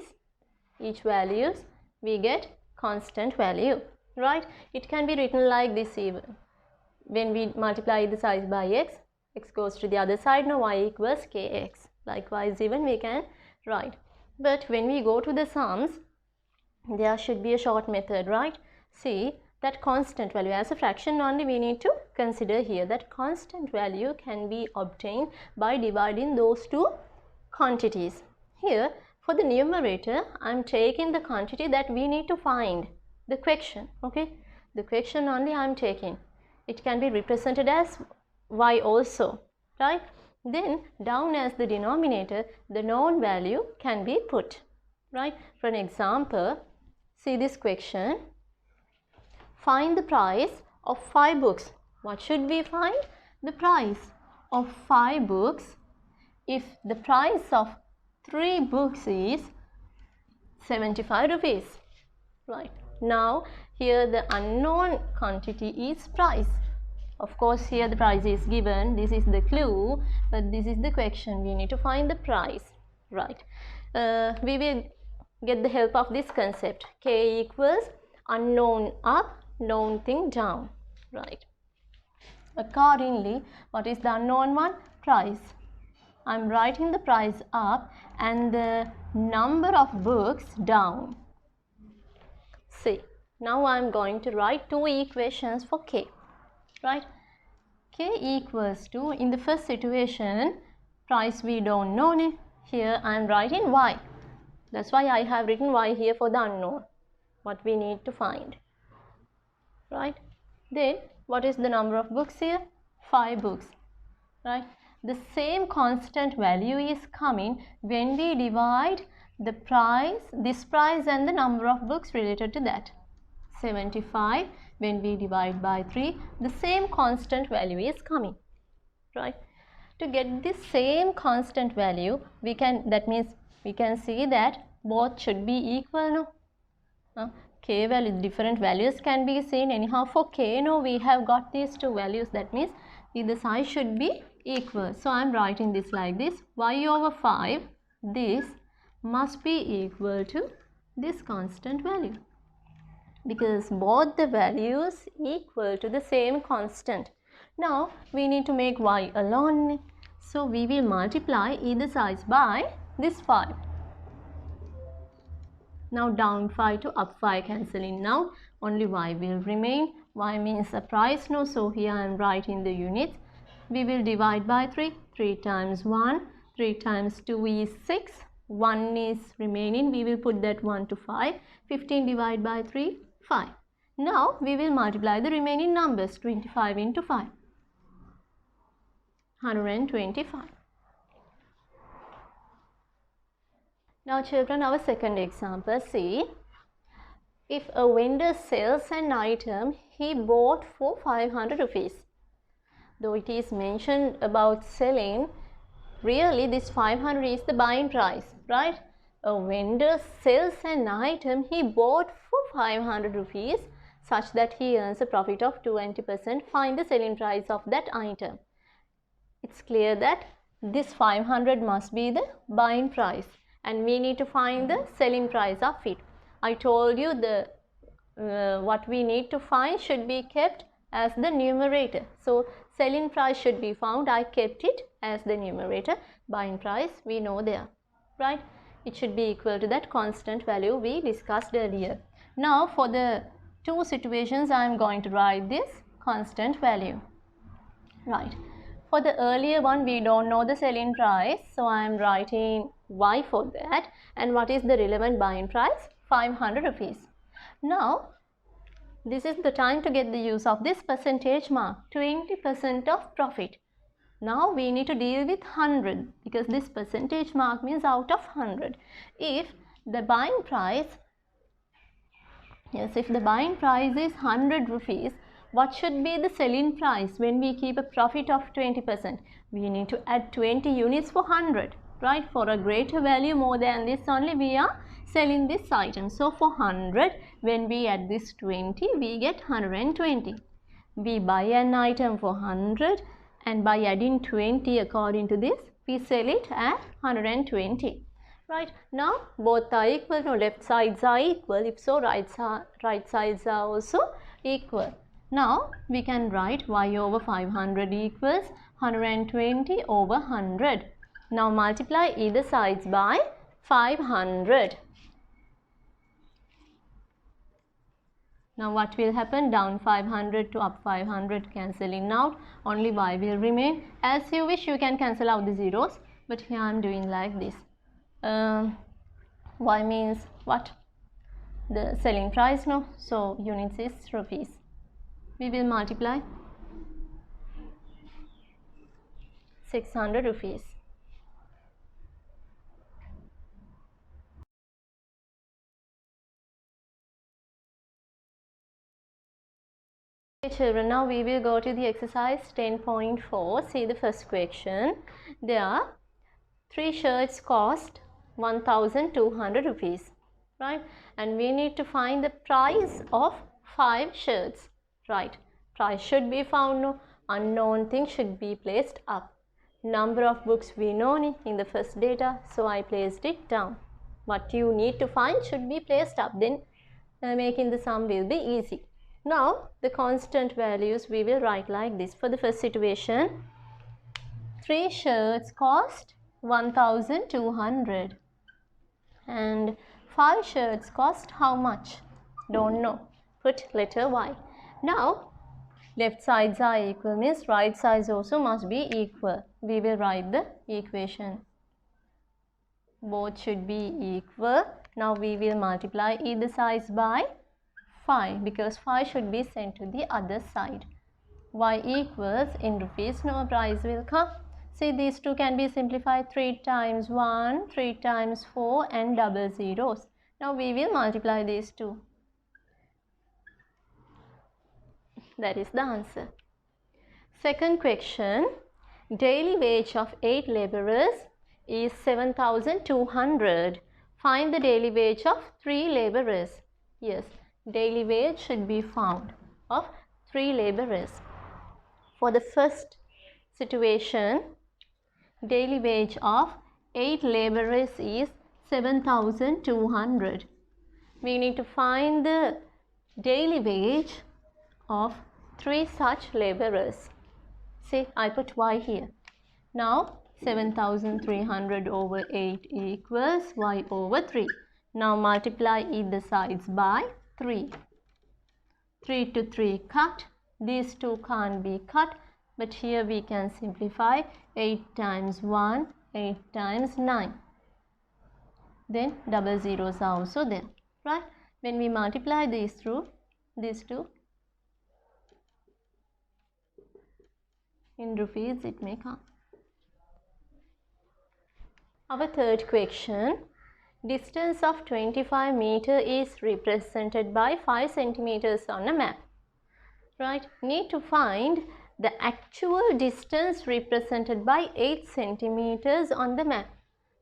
each values, we get constant value, right? It can be written like this even. When we multiply the size by x, x goes to the other side, now y equals kx. Likewise even we can write. But when we go to the sums, there should be a short method, right? See that constant value as a fraction only we need to consider here. That constant value can be obtained by dividing those two quantities. Here for the numerator, I am taking the quantity that we need to find, the question, okay? The question only I am taking. It can be represented as y also, right? Then down as the denominator, the known value can be put, right? For an example, see this question. Find the price of 5 books. What should we find? The price of 5 books. If the price of 3 books is 75 rupees, right? Now here the unknown quantity is price. Of course here the price is given, this is the clue, but this is the question. We need to find the price, right? We will get the help of this concept. K equals Unknown up, known thing down. Right. Accordingly, what is the unknown one? Price. I'm writing the price up and the number of books down. See, now I'm going to write two equations for K. Right? K equals to, in the first situation, price we don't know. Here I'm writing Y. That's why I have written Y here for the unknown. What we need to find. Right? Then, what is the number of books here? 5 books. Right? The same constant value is coming when we divide the price, this price and the number of books related to that. 75, when we divide by 3, the same constant value is coming. Right? To get this same constant value, that means we can see that both should be equal. No? K value, different values can be seen. Anyhow, for K, no, we have got these two values. That means the size should be equal. So I am writing this like this. Y over 5, this must be equal to this constant value, because both the values equal to the same constant. Now we need to make Y alone. So we will multiply either sides by this 5. Now down 5 to up 5 cancelling. Now only Y will remain. Y means the price, no, so here I am writing the units. We will divide by 3. 3 times 1, 3 times 2 is 6. 1 is remaining. We will put that 1 to 5. 15 divided by 3, 5. Now we will multiply the remaining numbers. 25 into 5. 125. Now children, our second example, see, if a vendor sells an item he bought for 500 rupees. Though it is mentioned about selling, really this 500 is the buying price, right? A vendor sells an item he bought for 500 rupees such that he earns a profit of 20%. Find the selling price of that item. It's clear that this 500 must be the buying price, and we need to find the selling price of it. I told you the what we need to find should be kept as the numerator. So selling price should be found. I kept it as the numerator. Buying price we know there, right? It should be equal to that constant value we discussed earlier. Now for the two situations I am going to write this constant value. Right. For the earlier one we don't know the selling price, so I am writing Y for that. And what is the relevant buying price? 500 rupees. Now this is the time to get the use of this percentage mark, 20% of profit. Now we need to deal with 100 because this percentage mark means out of 100. If the buying price, if the buying price is 100 rupees, what should be the selling price when we keep a profit of 20%? We need to add 20 units for 100, right? For a greater value more than this only we are selling this item. So for 100, when we add this 20, we get 120. We buy an item for 100 and by adding 20 according to this, we sell it at 120. Right? Now both are equal. No, left sides are equal. If so, right sides are also equal. Now we can write Y over 500 equals 120 over 100. Now multiply either sides by 500. Now what will happen? Down 500 to up 500 cancelling out. Only Y will remain. As you wish you can cancel out the zeros, but here I am doing like this. Y means what? The selling price, no? So units is rupees. We will multiply 600 rupees. Okay, children, now we will go to the exercise 10.4. See the first question. There, 3 shirts cost 1200 rupees, right? And we need to find the price of 5 shirts. Right, price should be found, no? Unknown thing should be placed up. Number of books we know in the first data, so I placed it down. What you need to find should be placed up. Then making the sum will be easy. Now the constant values we will write like this. For the first situation, 3 shirts cost 1200 and 5 shirts cost how much? Don't know. Put letter Y. Now left sides are equal means right sides also must be equal. We will write the equation. Both should be equal. Now we will multiply either sides by 5 because 5 should be sent to the other side. Y equals in rupees, no price will come. See, these two can be simplified. 3 times 1, 3 times 4 and double zeros. Now we will multiply these two. That is the answer. Second question, daily wage of 8 laborers is 7,200. Find the daily wage of 3 laborers. Yes, daily wage should be found of 3 laborers. For the first situation, daily wage of 8 laborers is 7,200. We need to find the daily wage of 3 such laborers. See, I put Y here. Now 7,300 over 8 equals Y over 3. Now multiply either sides by 3. 3 to 3 cut. These two can't be cut, but here we can simplify. 8 times 1, 8 times 9. Then double zeros are also there, right? When we multiply these two, in rupees it may come. Our third question, distance of 25 meter is represented by 5 centimeters on a map. Right? Need to find the actual distance represented by 8 centimeters on the map.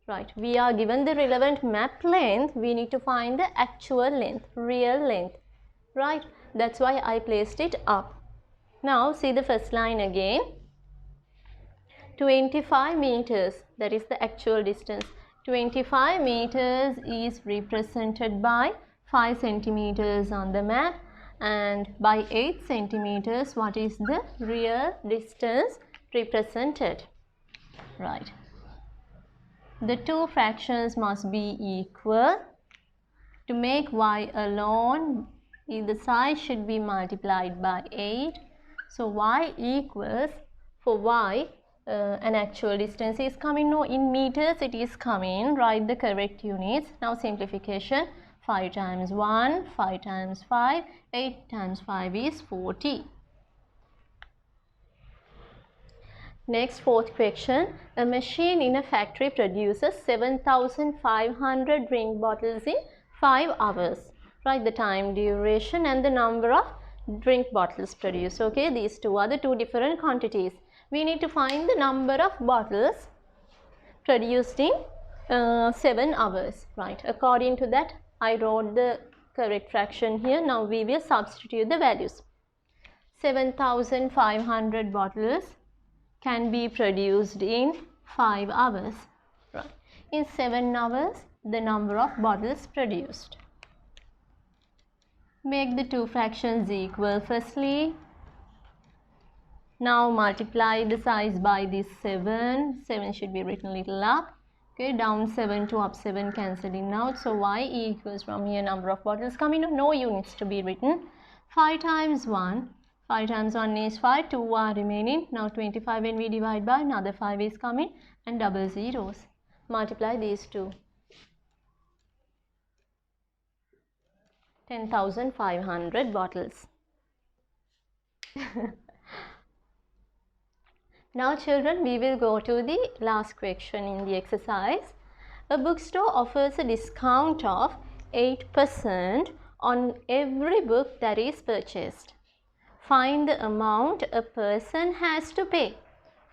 Right? We are given the relevant map length. We need to find the actual length, real length. Right? That's why I placed it up. Now see the first line again. 25 meters, that is the actual distance. 25 meters is represented by 5 centimeters on the map, and by 8 centimeters, what is the real distance represented? Right. The two fractions must be equal. To make y alone, either side should be multiplied by 8. So y equals, for y, an actual distance is coming. No, in meters it is coming. Write the correct units. Now simplification. 5 times 1, 5 times 5, 8 times 5 is 40. Next, fourth question. A machine in a factory produces 7,500 drink bottles in 5 hours. Write the time, duration and the number of drink bottles produced. Okay, these two are the two different quantities. We need to find the number of bottles produced in 7 hours. Right, according to that, I wrote the correct fraction here. Now we will substitute the values. 7,500 bottles can be produced in 5 hours. Right. In 7 hours, the number of bottles produced. Make the two fractions equal firstly. Now multiply the size by this 7. 7 should be written a little up. Okay, down 7 to up 7 cancelling out. So y equals, from here number of bottles coming, no units to be written. 5 times 1. 5 times 1 is 5. 2 are remaining. Now 25 when we divide by, another 5 is coming and double zeros. Multiply these two. 10,500 bottles. Now children, we will go to the last question in the exercise. A bookstore offers a discount of 8% on every book that is purchased. Find the amount a person has to pay.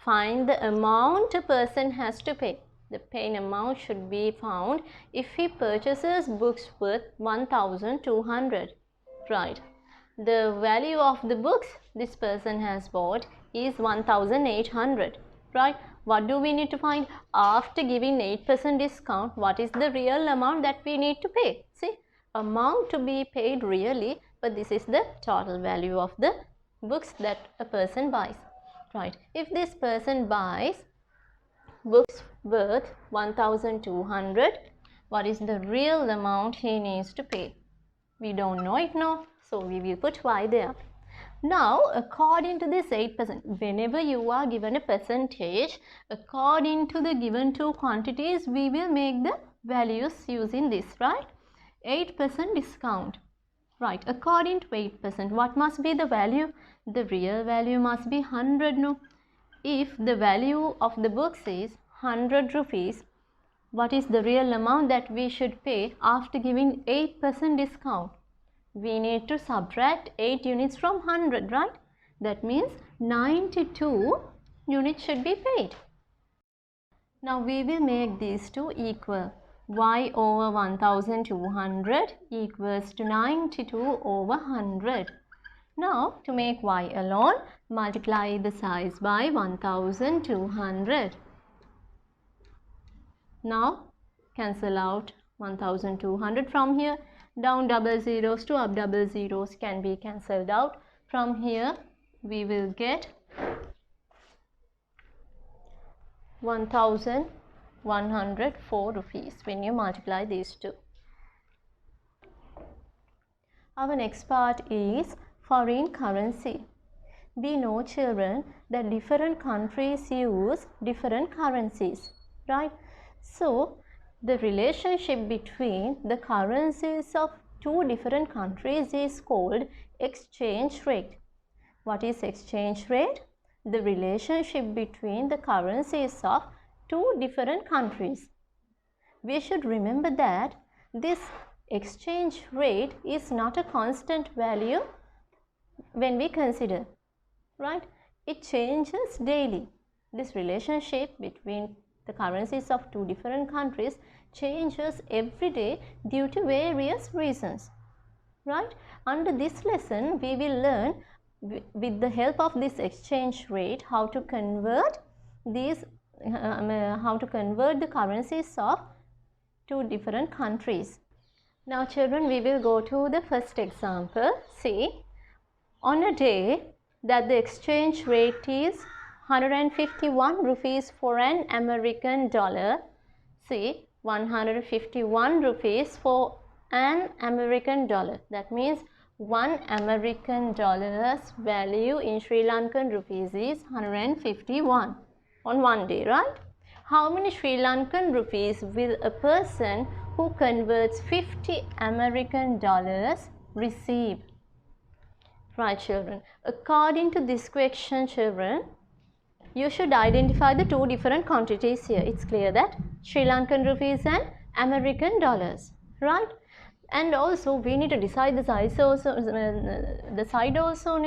Find the amount a person has to pay. The paying amount should be found if he purchases books worth 1,200. Right. The value of the books this person has bought is 1,800. Right. What do we need to find? After giving 8% discount, what is the real amount that we need to pay? See, amount to be paid really, but this is the total value of the books that a person buys, right? If this person buys books worth 1200, what is the real amount he needs to pay? We don't know it now, so we will put y there. Now, according to this 8%, whenever you are given a percentage, according to the given two quantities, we will make the values using this, right? 8% discount, right? According to 8%, what must be the value? The real value must be 100, no? If the value of the books is 100 rupees, what is the real amount that we should pay after giving 8% discount? We need to subtract 8 units from 100, right? That means 92 units should be paid. Now we will make these two equal. Y over 1200 equals to 92 over 100. Now to make y alone, multiply the size by 1200. Now cancel out 1200 from here. Down double zeros to up double zeros can be cancelled out. From here we will get 1104 rupees when you multiply these two. Our next part is foreign currency. We know, children, that different countries use different currencies, right? So the relationship between the currencies of two different countries is called exchange rate. What is exchange rate? The relationship between the currencies of two different countries. We should remember that this exchange rate is not a constant value when we consider, right? It changes daily. This relationship between the currencies of two different countries changes every day due to various reasons, right? Under this lesson, we will learn with the help of this exchange rate how to convert these the currencies of two different countries. Now children, we will go to the first example. See, on a day that the exchange rate is 151 rupees for an American dollar. See, 151 rupees for an American dollar. That means 1 American dollar's value in Sri Lankan rupees is 151 on one day, right? How many Sri Lankan rupees will a person who converts 50 American dollars receive? Right, children. According to this question, children, you should identify the two different quantities here. It's clear that Sri Lankan rupees and American dollars, right? And also we need to decide the size also, the side also,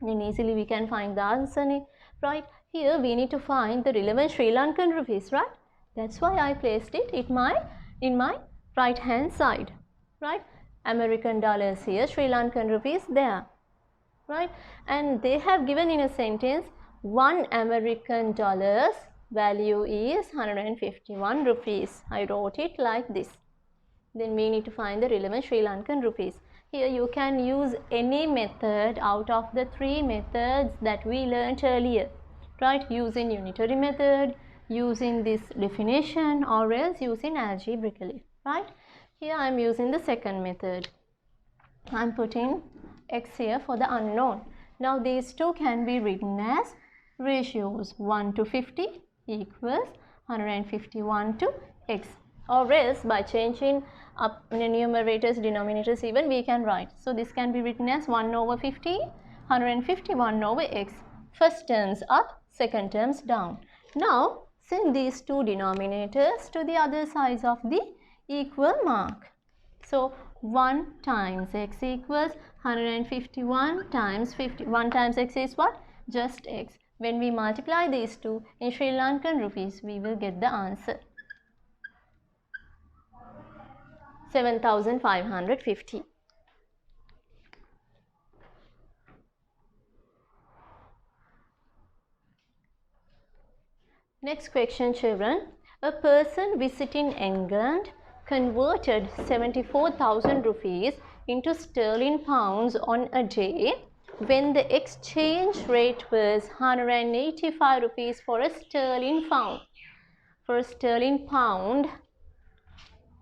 then easily we can find the answer, right? Here we need to find the relevant Sri Lankan rupees, right? That's why I placed it in my right hand side, right? American dollars here, Sri Lankan rupees there, right? And they have given in a sentence 1 American dollar's value is 151 rupees. I wrote it like this. Then we need to find the relevant Sri Lankan rupees. Here you can use any method out of the three methods that we learnt earlier, right? Using unitary method, using this definition, or else using algebraically, right? Here I am using the second method. I am putting x here for the unknown. Now these two can be written as ratios. 1 to 50 equals 151 to x, or else by changing up the numerators, denominators even, we can write. So this can be written as 1 over 50, 151 over x. First terms up, second terms down. Now send these two denominators to the other sides of the equal mark. So 1 times x equals 151 times 50. 1 times x is what? Just x. When we multiply these two in Sri Lankan rupees, we will get the answer 7,550. Next question, children. A person visiting England converted 74,000 rupees into sterling pounds on a day when the exchange rate was 185 rupees for a sterling pound. For a sterling pound,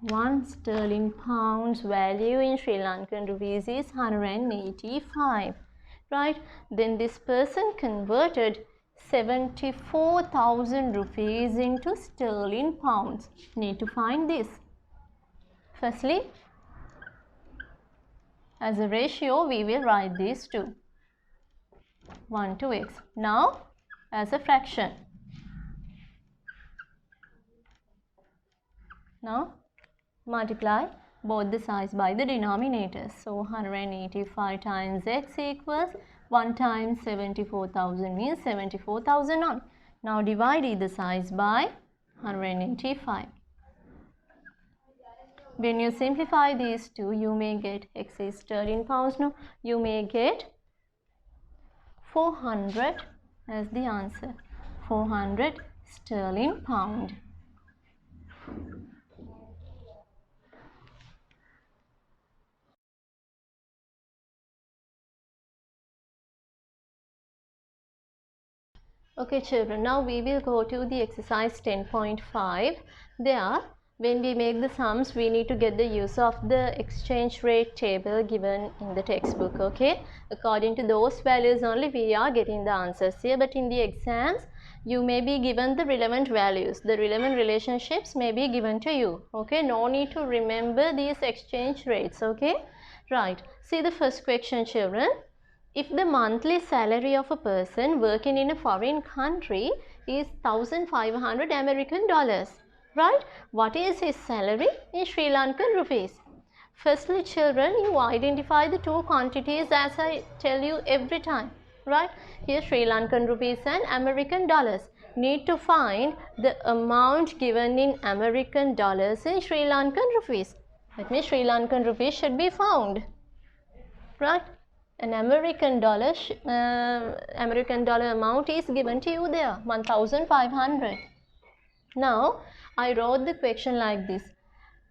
1 sterling pound's value in Sri Lankan rupees is 185, right? Then this person converted 74,000 rupees into sterling pounds. Need to find this. Firstly, as a ratio, we will write these two, 1 to x. Now, as a fraction. Now, multiply both the sides by the denominators. So, 185 times x equals 1 times 74,000 means 74,000 on. Now, divide either sides by 185. When you simplify these two, you may get x is sterling pounds. No, you may get 400 as the answer. 400 sterling pound. Okay children, now we will go to the exercise 10.5. There, when we make the sums, we need to get the use of the exchange rate table given in the textbook, okay? According to those values only we are getting the answers here, but in the exams, you may be given the relevant values. The relevant relationships may be given to you, okay? No need to remember these exchange rates, okay? Right, see the first question children. If the monthly salary of a person working in a foreign country is 1,500 American dollars, right? What is his salary in Sri Lankan rupees? Firstly, children, you identify the two quantities as I tell you every time, right? Here Sri Lankan rupees and American dollars. Need to find the amount given in American dollars in Sri Lankan rupees. That means Sri Lankan rupees should be found, right? An American dollar amount is given to you there, 1,500. Now, I wrote the question like this.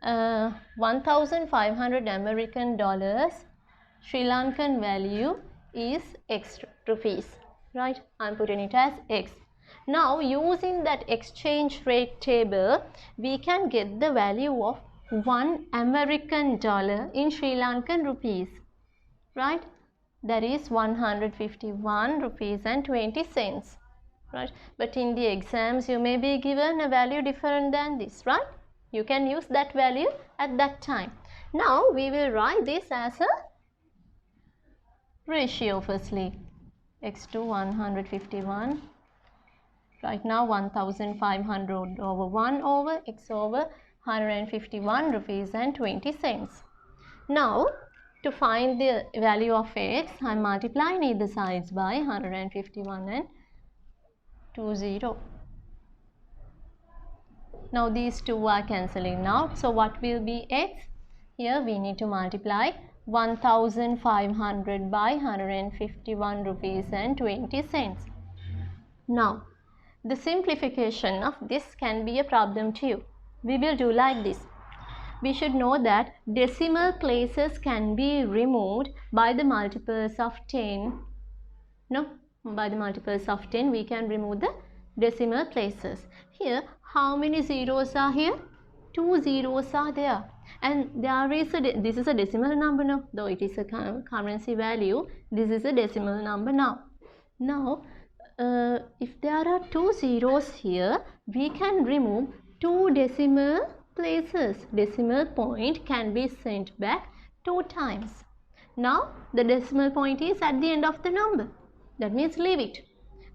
1,500 American dollars, Sri Lankan value is X rupees, right? I'm putting it as X. Now, using that exchange rate table, we can get the value of 1 American dollar in Sri Lankan rupees, right? That is 151 rupees and 20 cents, right? But in the exams, you may be given a value different than this, right? You can use that value at that time. Now, we will write this as a ratio firstly. X to 151. Right now, 1,500 over 1 over X over 151 rupees and 20 cents. Now, to find the value of x, I am multiplying either sides by 151 and 20. Now these two are cancelling out. So what will be x? Here we need to multiply 1,500 by 151 rupees and 20 cents. Now the simplification of this can be a problem to you. We will do like this. We should know that decimal places can be removed by the multiples of 10. No, by the multiples of 10 we can remove the decimal places. Here, how many zeros are here? 2 zeros are there. And there is this is a decimal number now, though it is a currency value. This is a decimal number now. Now, if there are 2 zeros here, we can remove 2 decimal places. Decimal point can be sent back 2 times. Now the decimal point is at the end of the number. That means leave it.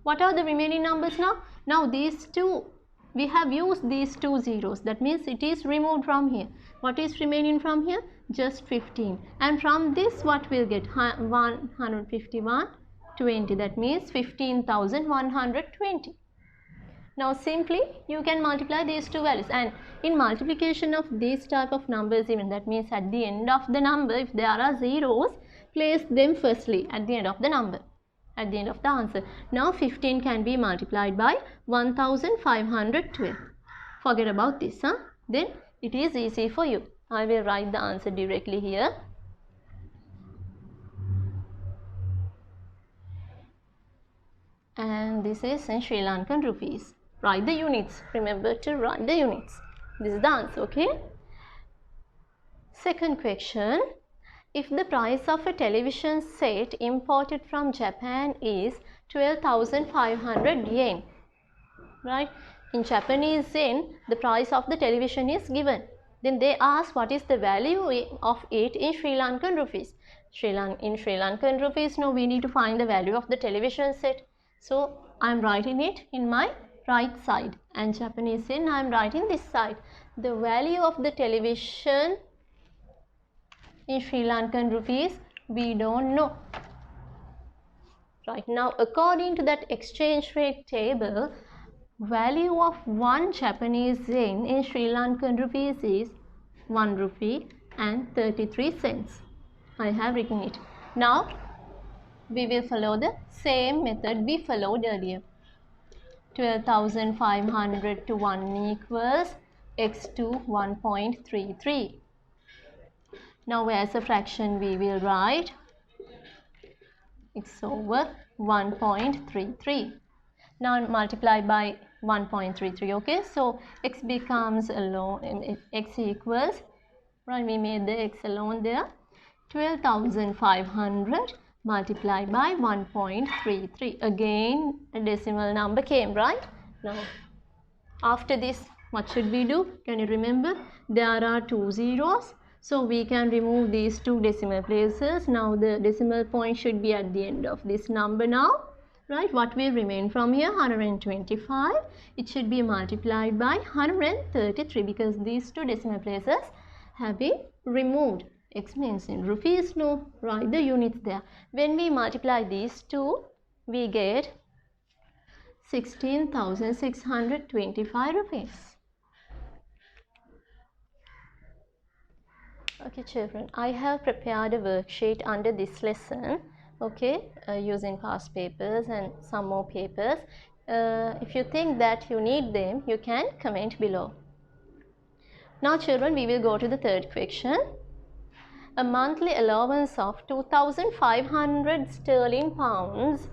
What are the remaining numbers now? Now these two, we have used these 2 zeros. That means it is removed from here. What is remaining from here? Just 15. And from this what we'll get? 151, 20. That means 15,120. Now simply you can multiply these two values, and in multiplication of these type of numbers even, that means at the end of the number if there are zeros, place them firstly at the end of the number, at the end of the answer. Now 15 can be multiplied by 1,512. Forget about this, huh? Then it is easy for you. I will write the answer directly here. And this is in Sri Lankan rupees. Write the units. Remember to write the units. This is the answer, okay? Second question. If the price of a television set imported from Japan is 12,500 yen, right? In Japanese yen, the price of the television is given. Then they ask what is the value of it in Sri Lankan rupees. In Sri Lankan rupees, no, we need to find the value of the television set. So I am writing it in my right side, and Japanese yen I am writing this side. The value of the television in Sri Lankan rupees we don't know. Right now, according to that exchange rate table, value of 1 Japanese yen in Sri Lankan rupees is 1 rupee and 33 cents. I have written it. Now, we will follow the same method we followed earlier. 12,500 to 1 equals x to 1.33. Now, as a fraction, we will write x over 1.33. Now multiply by 1.33. Okay, so x becomes alone, x equals, right, we made the x alone there, 12,500 multiplied by 1.33. Again a decimal number came, right? Now after this, what should we do? Can you remember? There are 2 zeros. So we can remove these 2 decimal places. Now the decimal point should be at the end of this number now. Right, what will remain from here? 125. It should be multiplied by 133 because these 2 decimal places have been removed. X means in rupees, no, write the units there. When we multiply these 2, we get 16,625 rupees. Okay children, I have prepared a worksheet under this lesson, okay, using past papers and some more papers. If you think that you need them, you can comment below. Now children, we will go to the third question. A monthly allowance of 2,500 sterling pounds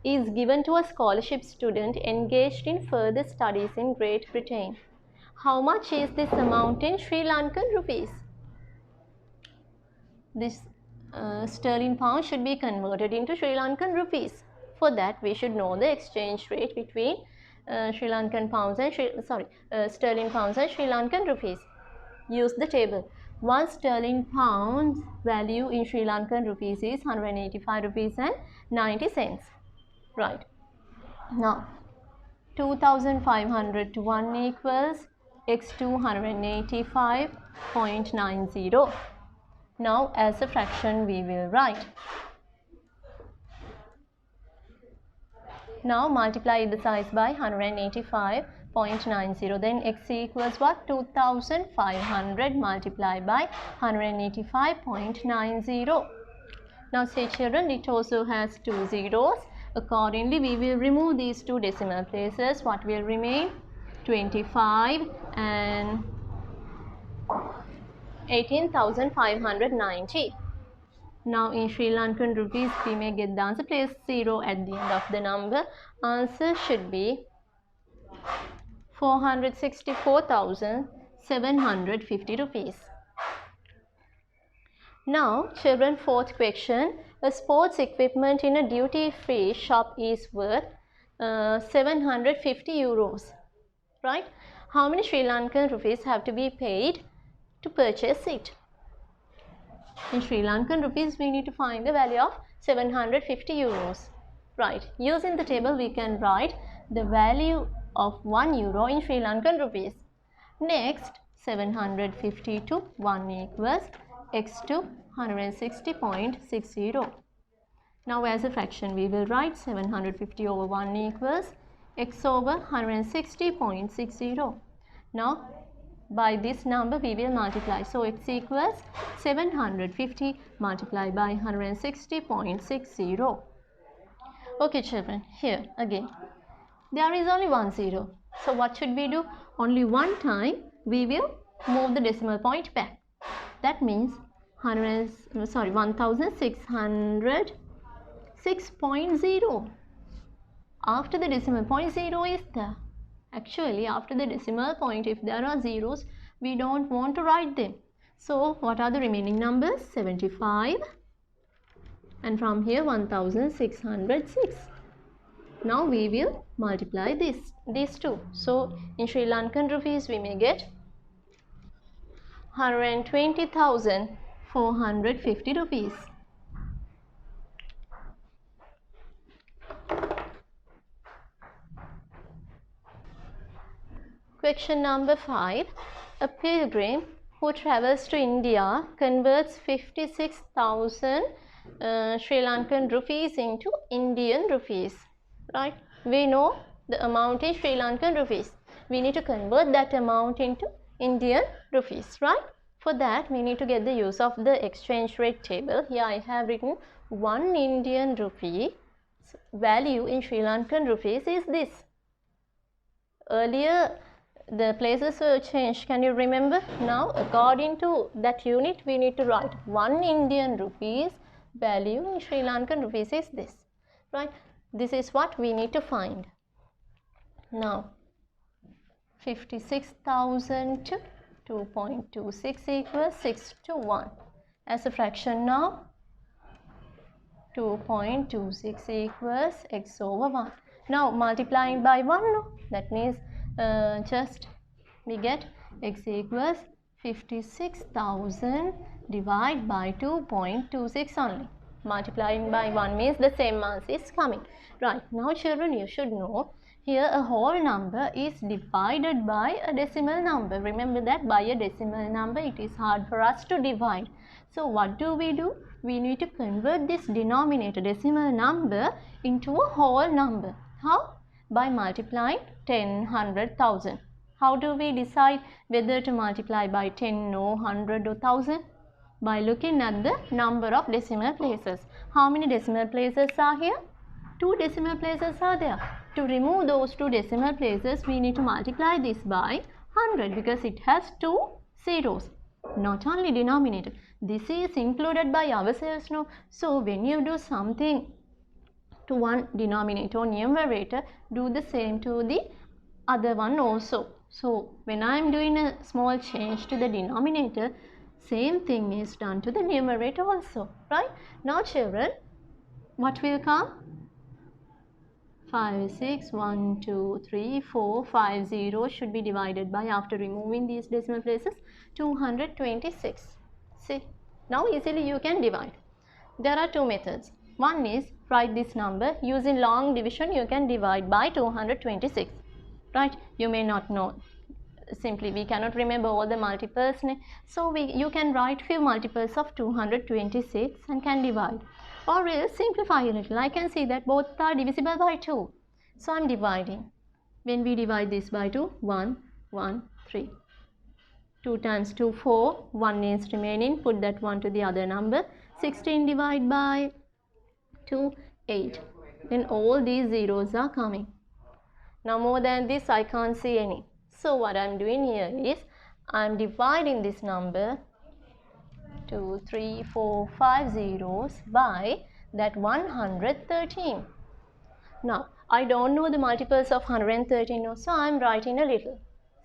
is given to a scholarship student engaged in further studies in Great Britain. How much is this amount in Sri Lankan rupees? This sterling pound should be converted into Sri Lankan rupees. For that, we should know the exchange rate between sterling pounds and Sri Lankan rupees. Use the table. 1 sterling pound value in Sri Lankan rupees is 185 rupees and 90 cents. Right. Now, 2,500 to 1 equals x to 185.90. Now, as a fraction, we will write. Now, multiply the size by 185.90. Then, x equals what? 2,500 multiplied by 185.90. Now, say children, it also has 2 zeros. Accordingly, we will remove these 2 decimal places. What will remain? 25 and 18,590. Now in Sri Lankan rupees, we may get the answer. Place 0 at the end of the number. Answer should be 464,750 rupees. Now children, fourth question. A sports equipment in a duty-free shop is worth 750 euros. Right? How many Sri Lankan rupees have to be paid to purchase it? In Sri Lankan rupees, we need to find the value of 750 euros. Right. Using the table, we can write the value of 1 euro in Sri Lankan rupees. Next, 750 to 1 equals x to 160.60. Now, as a fraction, we will write 750 over 1 equals x over 160.60. Now, by this number we will multiply. So, x equals 750 multiplied by 160.60. Okay children, here again, there is only 1 0. So, what should we do? Only one time we will move the decimal point back. That means 1606.0. After the decimal point 0 is there. Actually, after the decimal point, if there are zeros, we don't want to write them. So what are the remaining numbers? 75 and from here 1606. Now we will multiply these two. So in Sri Lankan rupees we may get 120,450 rupees. Question number 5. A pilgrim who travels to India converts 56,000 Sri Lankan rupees into Indian rupees. Right? We know the amount is Sri Lankan rupees. We need to convert that amount into Indian rupees. Right? For that, we need to get the use of the exchange rate table. Here I have written 1 Indian rupee value in Sri Lankan rupees is this. Earlier, the places were changed. Can you remember? Now, according to that unit, we need to write 1 Indian rupees value in Sri Lankan rupees is this. Right? This is what we need to find. Now, 56,000 to 2.26 equals 6 to 1. As a fraction now, 2.26 equals x over 1. Now, multiplying by 1, no? That means just we get x equals 56,000 divided by 2.26 only. Multiplying by 1 means the same answer is coming. Right, now children, you should know here a whole number is divided by a decimal number. Remember that by a decimal number it is hard for us to divide. So what do? We need to convert this denominator decimal number into a whole number. How? By multiplying 10, 100, 1000. How do we decide whether to multiply by 10 or 100 or 1000? By looking at the number of decimal places. How many decimal places are here? 2 decimal places are there. To remove those 2 decimal places, we need to multiply this by 100 because it has 2 zeros. Not only denominator. This is included by ourselves, no? So when you do something to one denominator or numerator, do the same to the other one also. So when I am doing a small change to the denominator, same thing is done to the numerator also, right? Now children, what will come? 5, 6, 1, 2, 3, 4, 5 zeros should be divided by, after removing these decimal places, 226. See, now easily you can divide. There are 2 methods. One is write this number using long division. You can divide by 226, right? You may not know. Simply we cannot remember all the multiples, so you can write few multiples of 226 and can divide, or else simplify a little. I can see that both are divisible by 2, so I am dividing. When we divide this by 2, 1, 1, 3. 2 times 2, 4, 1 is remaining, put that 1 to the other number. 16 divided by 2, 8. Then all these zeros are coming. Now more than this I can't see any. So what I am doing here is I am dividing this number 2, 3, 4, 5 zeros by that 113. Now I don't know the multiples of 113, so I am writing a little.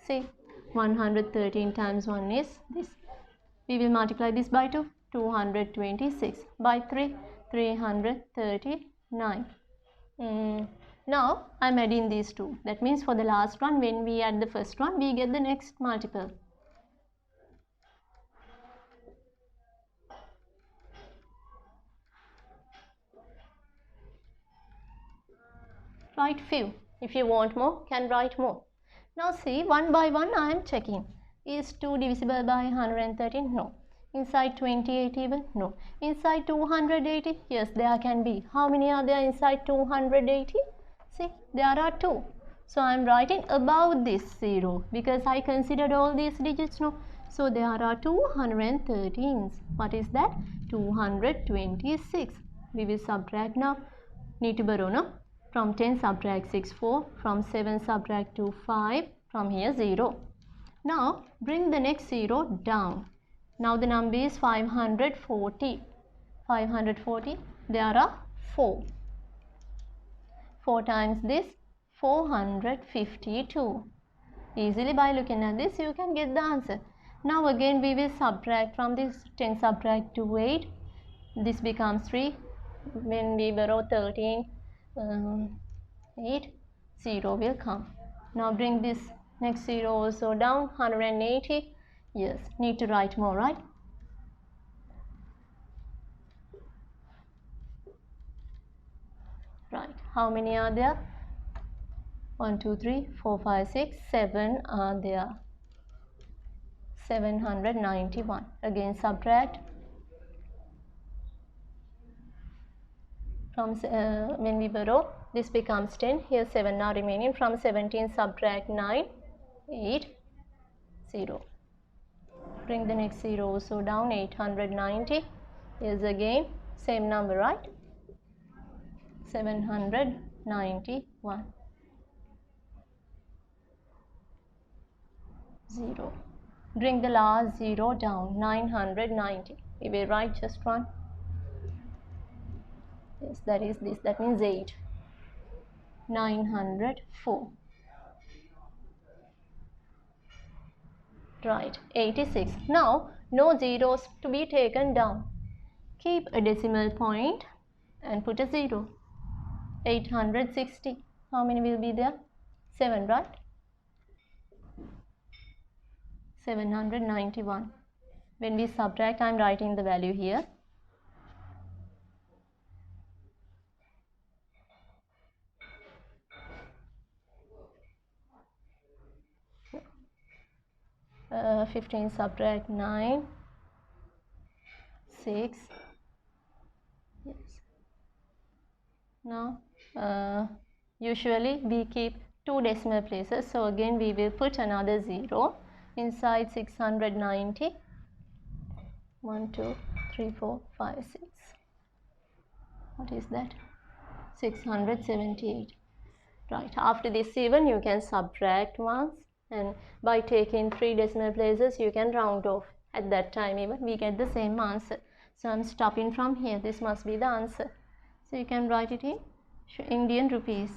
See, 113 times 1 is this. We will multiply this by 2, 226, by 3, 339. Now I am adding these 2. That means for the last one, when we add the first one, we get the next multiple. Write few. If you want more, can write more. Now see, one by one I am checking. Is 2 divisible by 113? No. Inside 28 even? No. Inside 280? Yes, there can be. How many are there inside 280? See, there are 2. So I am writing above this 0 because I considered all these digits, no. So there are 213s. What is that? 226. We will subtract now. Need to borrow, no? From 10 subtract 6, 4. From 7 subtract 2, 5. From here 0. Now bring the next 0 down. Now the number is 540. 540, there are 4. 4 times this, 452. Easily by looking at this you can get the answer. Now again we will subtract from this. 10 subtract to 8. This becomes 3. When we borrow 13, 8, 0 will come. Now bring this next 0 also down. 180. Yes, need to write more, right? Right. How many are there? 1, 2, 3, 4, 5, 6, 7 are there. 791. Again subtract. From when we borrow, this becomes 10. Here 7 are remaining. From 17 subtract 9, 8, 0. Bring the next 0 also down. 890. Here's again same number, right? 791. 0. Bring the last 0 down. 990. We will write just one. Yes, that is this. That means 8. 904. Right. 86. Now no zeros to be taken down. Keep a decimal point and put a 0. 860. How many will be there? 7, right? 791. When we subtract, I am writing the value here. Uh, 15 subtract 9, 6. Yes. Now usually we keep 2 decimal places, so again we will put another 0 inside 690. 1, 2, 3, 4, 5, 6. What is that? 678. Right. After this 7 you can subtract once, and by taking 3 decimal places you can round off. At that time even we get the same answer. So I am stopping from here. This must be the answer. So you can write it in Indian rupees.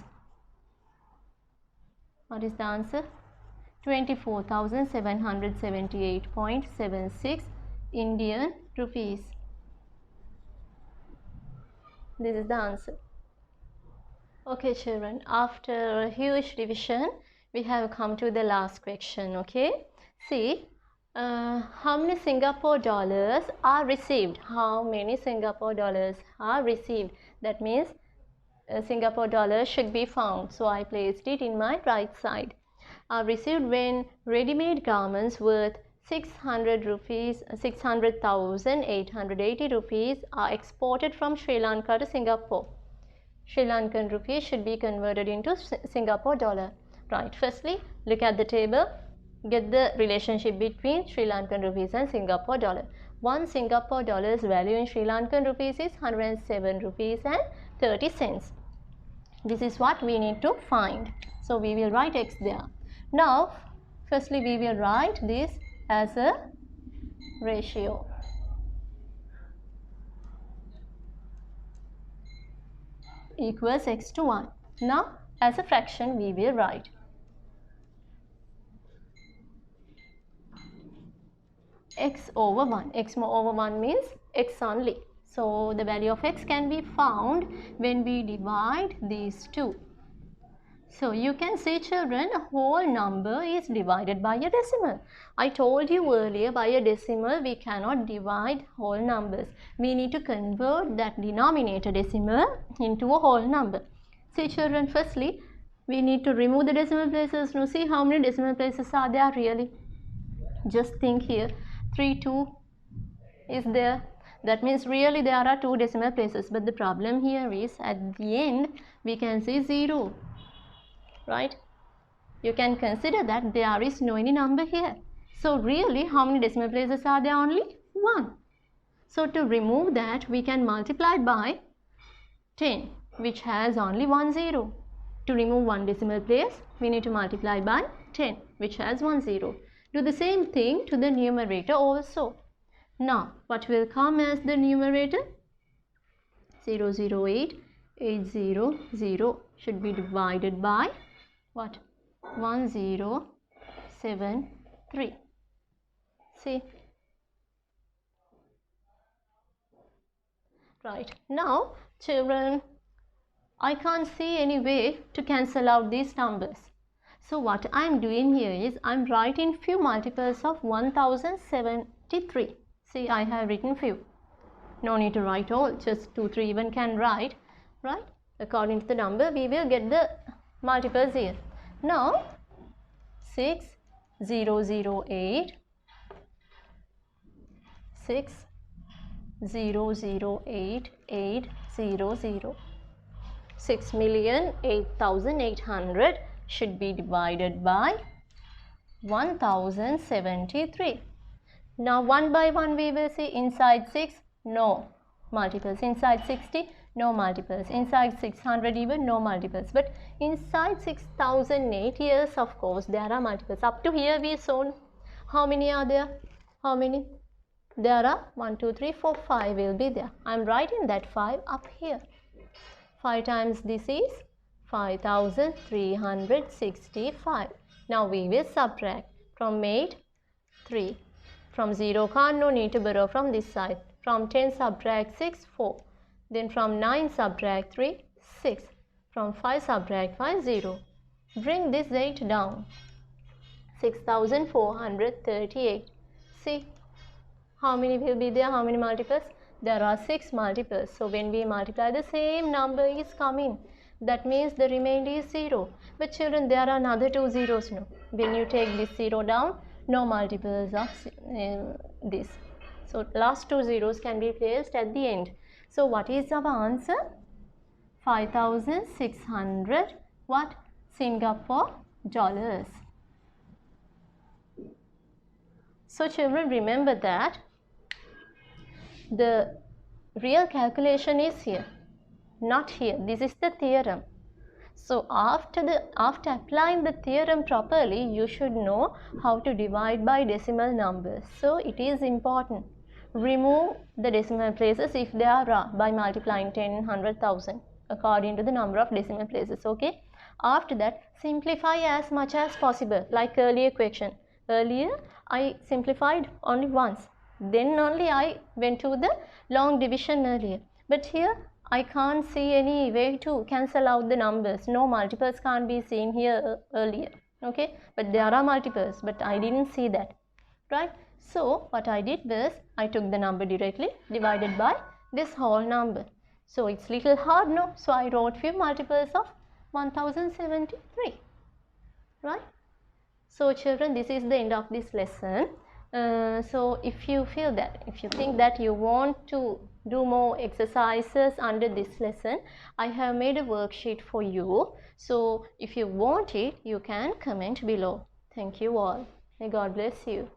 What is the answer? 24,778.76 Indian rupees. This is the answer. Okay children, after a huge revision we have come to the last question. Okay, see how many Singapore dollars are received? How many Singapore dollars are received? That means Singapore dollars should be found. So I placed it in my right side. Are received when ready-made garments worth 600,880 rupees are exported from Sri Lanka to Singapore. Sri Lankan rupee should be converted into Singapore dollar. Right. Firstly, look at the table. Get the relationship between Sri Lankan rupees and Singapore dollar. 1 Singapore dollar's value in Sri Lankan rupees is 107 rupees and 30 cents. This is what we need to find. So we will write X there. Now, firstly we will write this as a ratio. Equals X to 1. Now, as a fraction we will write X over 1. X over 1 means X only. So the value of X can be found when we divide these two. So you can see children, a whole number is divided by a decimal. I told you earlier, by a decimal we cannot divide whole numbers. We need to convert that denominator decimal into a whole number. See children, firstly we need to remove the decimal places. Now see how many decimal places are there really. Just think here, 3, 2 is there. That means really there are 2 decimal places. But the problem here is at the end we can see 0. Right? You can consider that there is no any number here. So really how many decimal places are there? Only 1. So to remove that we can multiply by 10, which has only 1 0. To remove 1 decimal place we need to multiply by 10, which has 1 0. Do the same thing to the numerator also. Now, what will come as the numerator? 008 800 should be divided by what? 1073. See? Right. Now, children, I can't see any way to cancel out these numbers. So what I am doing here is I am writing few multiples of 1073. See, I have written few. No need to write all, just 2, 3 even can write, right? According to the number, we will get the multiples here. Now, 6008, 6008 800, 6,08,800 should be divided by 1073. Now, one by one we will see inside 6, no multiples. Inside 60, no multiples. Inside 600 even, no multiples. But inside 6008, yes, of course, there are multiples. Up to here we saw how many are there? How many? There are 1, 2, 3, 4, 5 will be there. I am writing that 5 up here. 5 times this is 5365. Now we will subtract from 8, 3. From 0 can't, no need to borrow from this side. From 10 subtract 6, 4. Then from 9 subtract 3, 6. From 5 subtract 5, 0. Bring this 8 down. 6438. See, how many will be there? How many multiples? There are 6 multiples. So when we multiply, the same number is coming. That means the remainder is 0. But children, there are another 2 zeros. No. When you take this 0 down, no multiples of this. So last 2 zeros can be placed at the end. So what is our answer? 5,600 what? Singapore dollars. So children, remember that the real calculation is here, not here. This is the theorem. So after applying the theorem properly, you should know how to divide by decimal numbers. So it is important. Remove the decimal places if there are by multiplying 10, 100,000 according to the number of decimal places. Okay. After that, simplify as much as possible. Like earlier question. Earlier I simplified only once. Then only I went to the long division earlier. But here I can't see any way to cancel out the numbers. No multiples can't be seen here earlier. Okay. But there are multiples. But I didn't see that. Right. So what I did was I took the number directly divided by this whole number. So it's little hard, no? So I wrote few multiples of 1073. Right. So children, this is the end of this lesson. So if you feel that, if you think that you want to do more exercises under this lesson, I have made a worksheet for you. So if you want it, you can comment below. Thank you all. May God bless you.